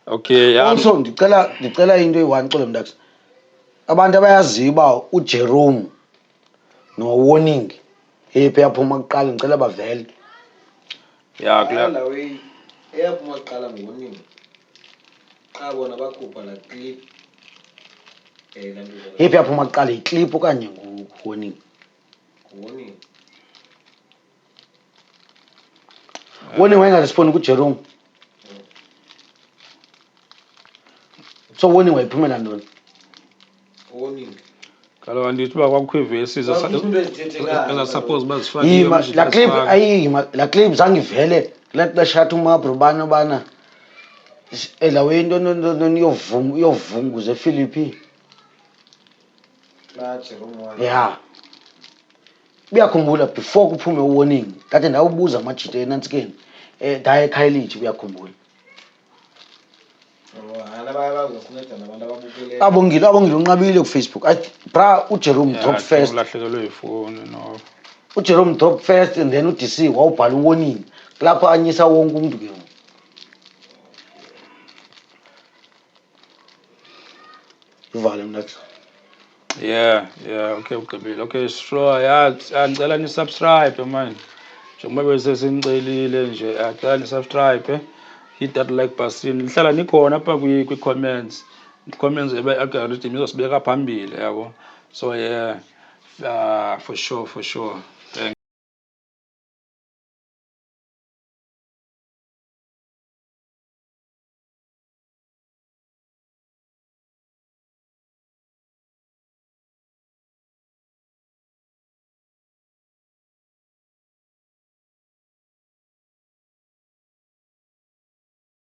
Okay. Also, ndicela into eyi-one xolo mntax. Abantu abayaziyo uba uJerome no-Warning yephi yaphuma kuqala ndicela bavele. Yeah, la way eyaphuma kuqala ngoNing xa bona bakhupha la clip yephi yaphuma kuqala iclip okanye nguWarning? Warning wayengarespondi kuJerome. So Warning wayiphumela ntoni? Warning kaloku andithi uba kwakukho ii-verses suppose uba zifakiwe laa clip zange ivele kulaa xesha athi umabro bana elawe into yovunguza ePhilippi. Yeah uyakhumbula before kuphume uWarning kade ndawubuza amajita enantsikeni ndaye ekhayelitsha uyakhumbula abongile unqabile kuFacebook bra uJerome drop first ulahlekelwe yifowuni no uJerome drop first and then uDC wawubhala uWarning lapho anyisa wonke umuntu ke uvale mna yeah okay ugqibile okay sure yeah andicela ni-subscribe man njengoba besesinicelile nje acela ni-subscribe hit that like button nihlala nikhona apha kwi-comments i-comments i-algorithm izosibeka phambili yabo so yeah for sure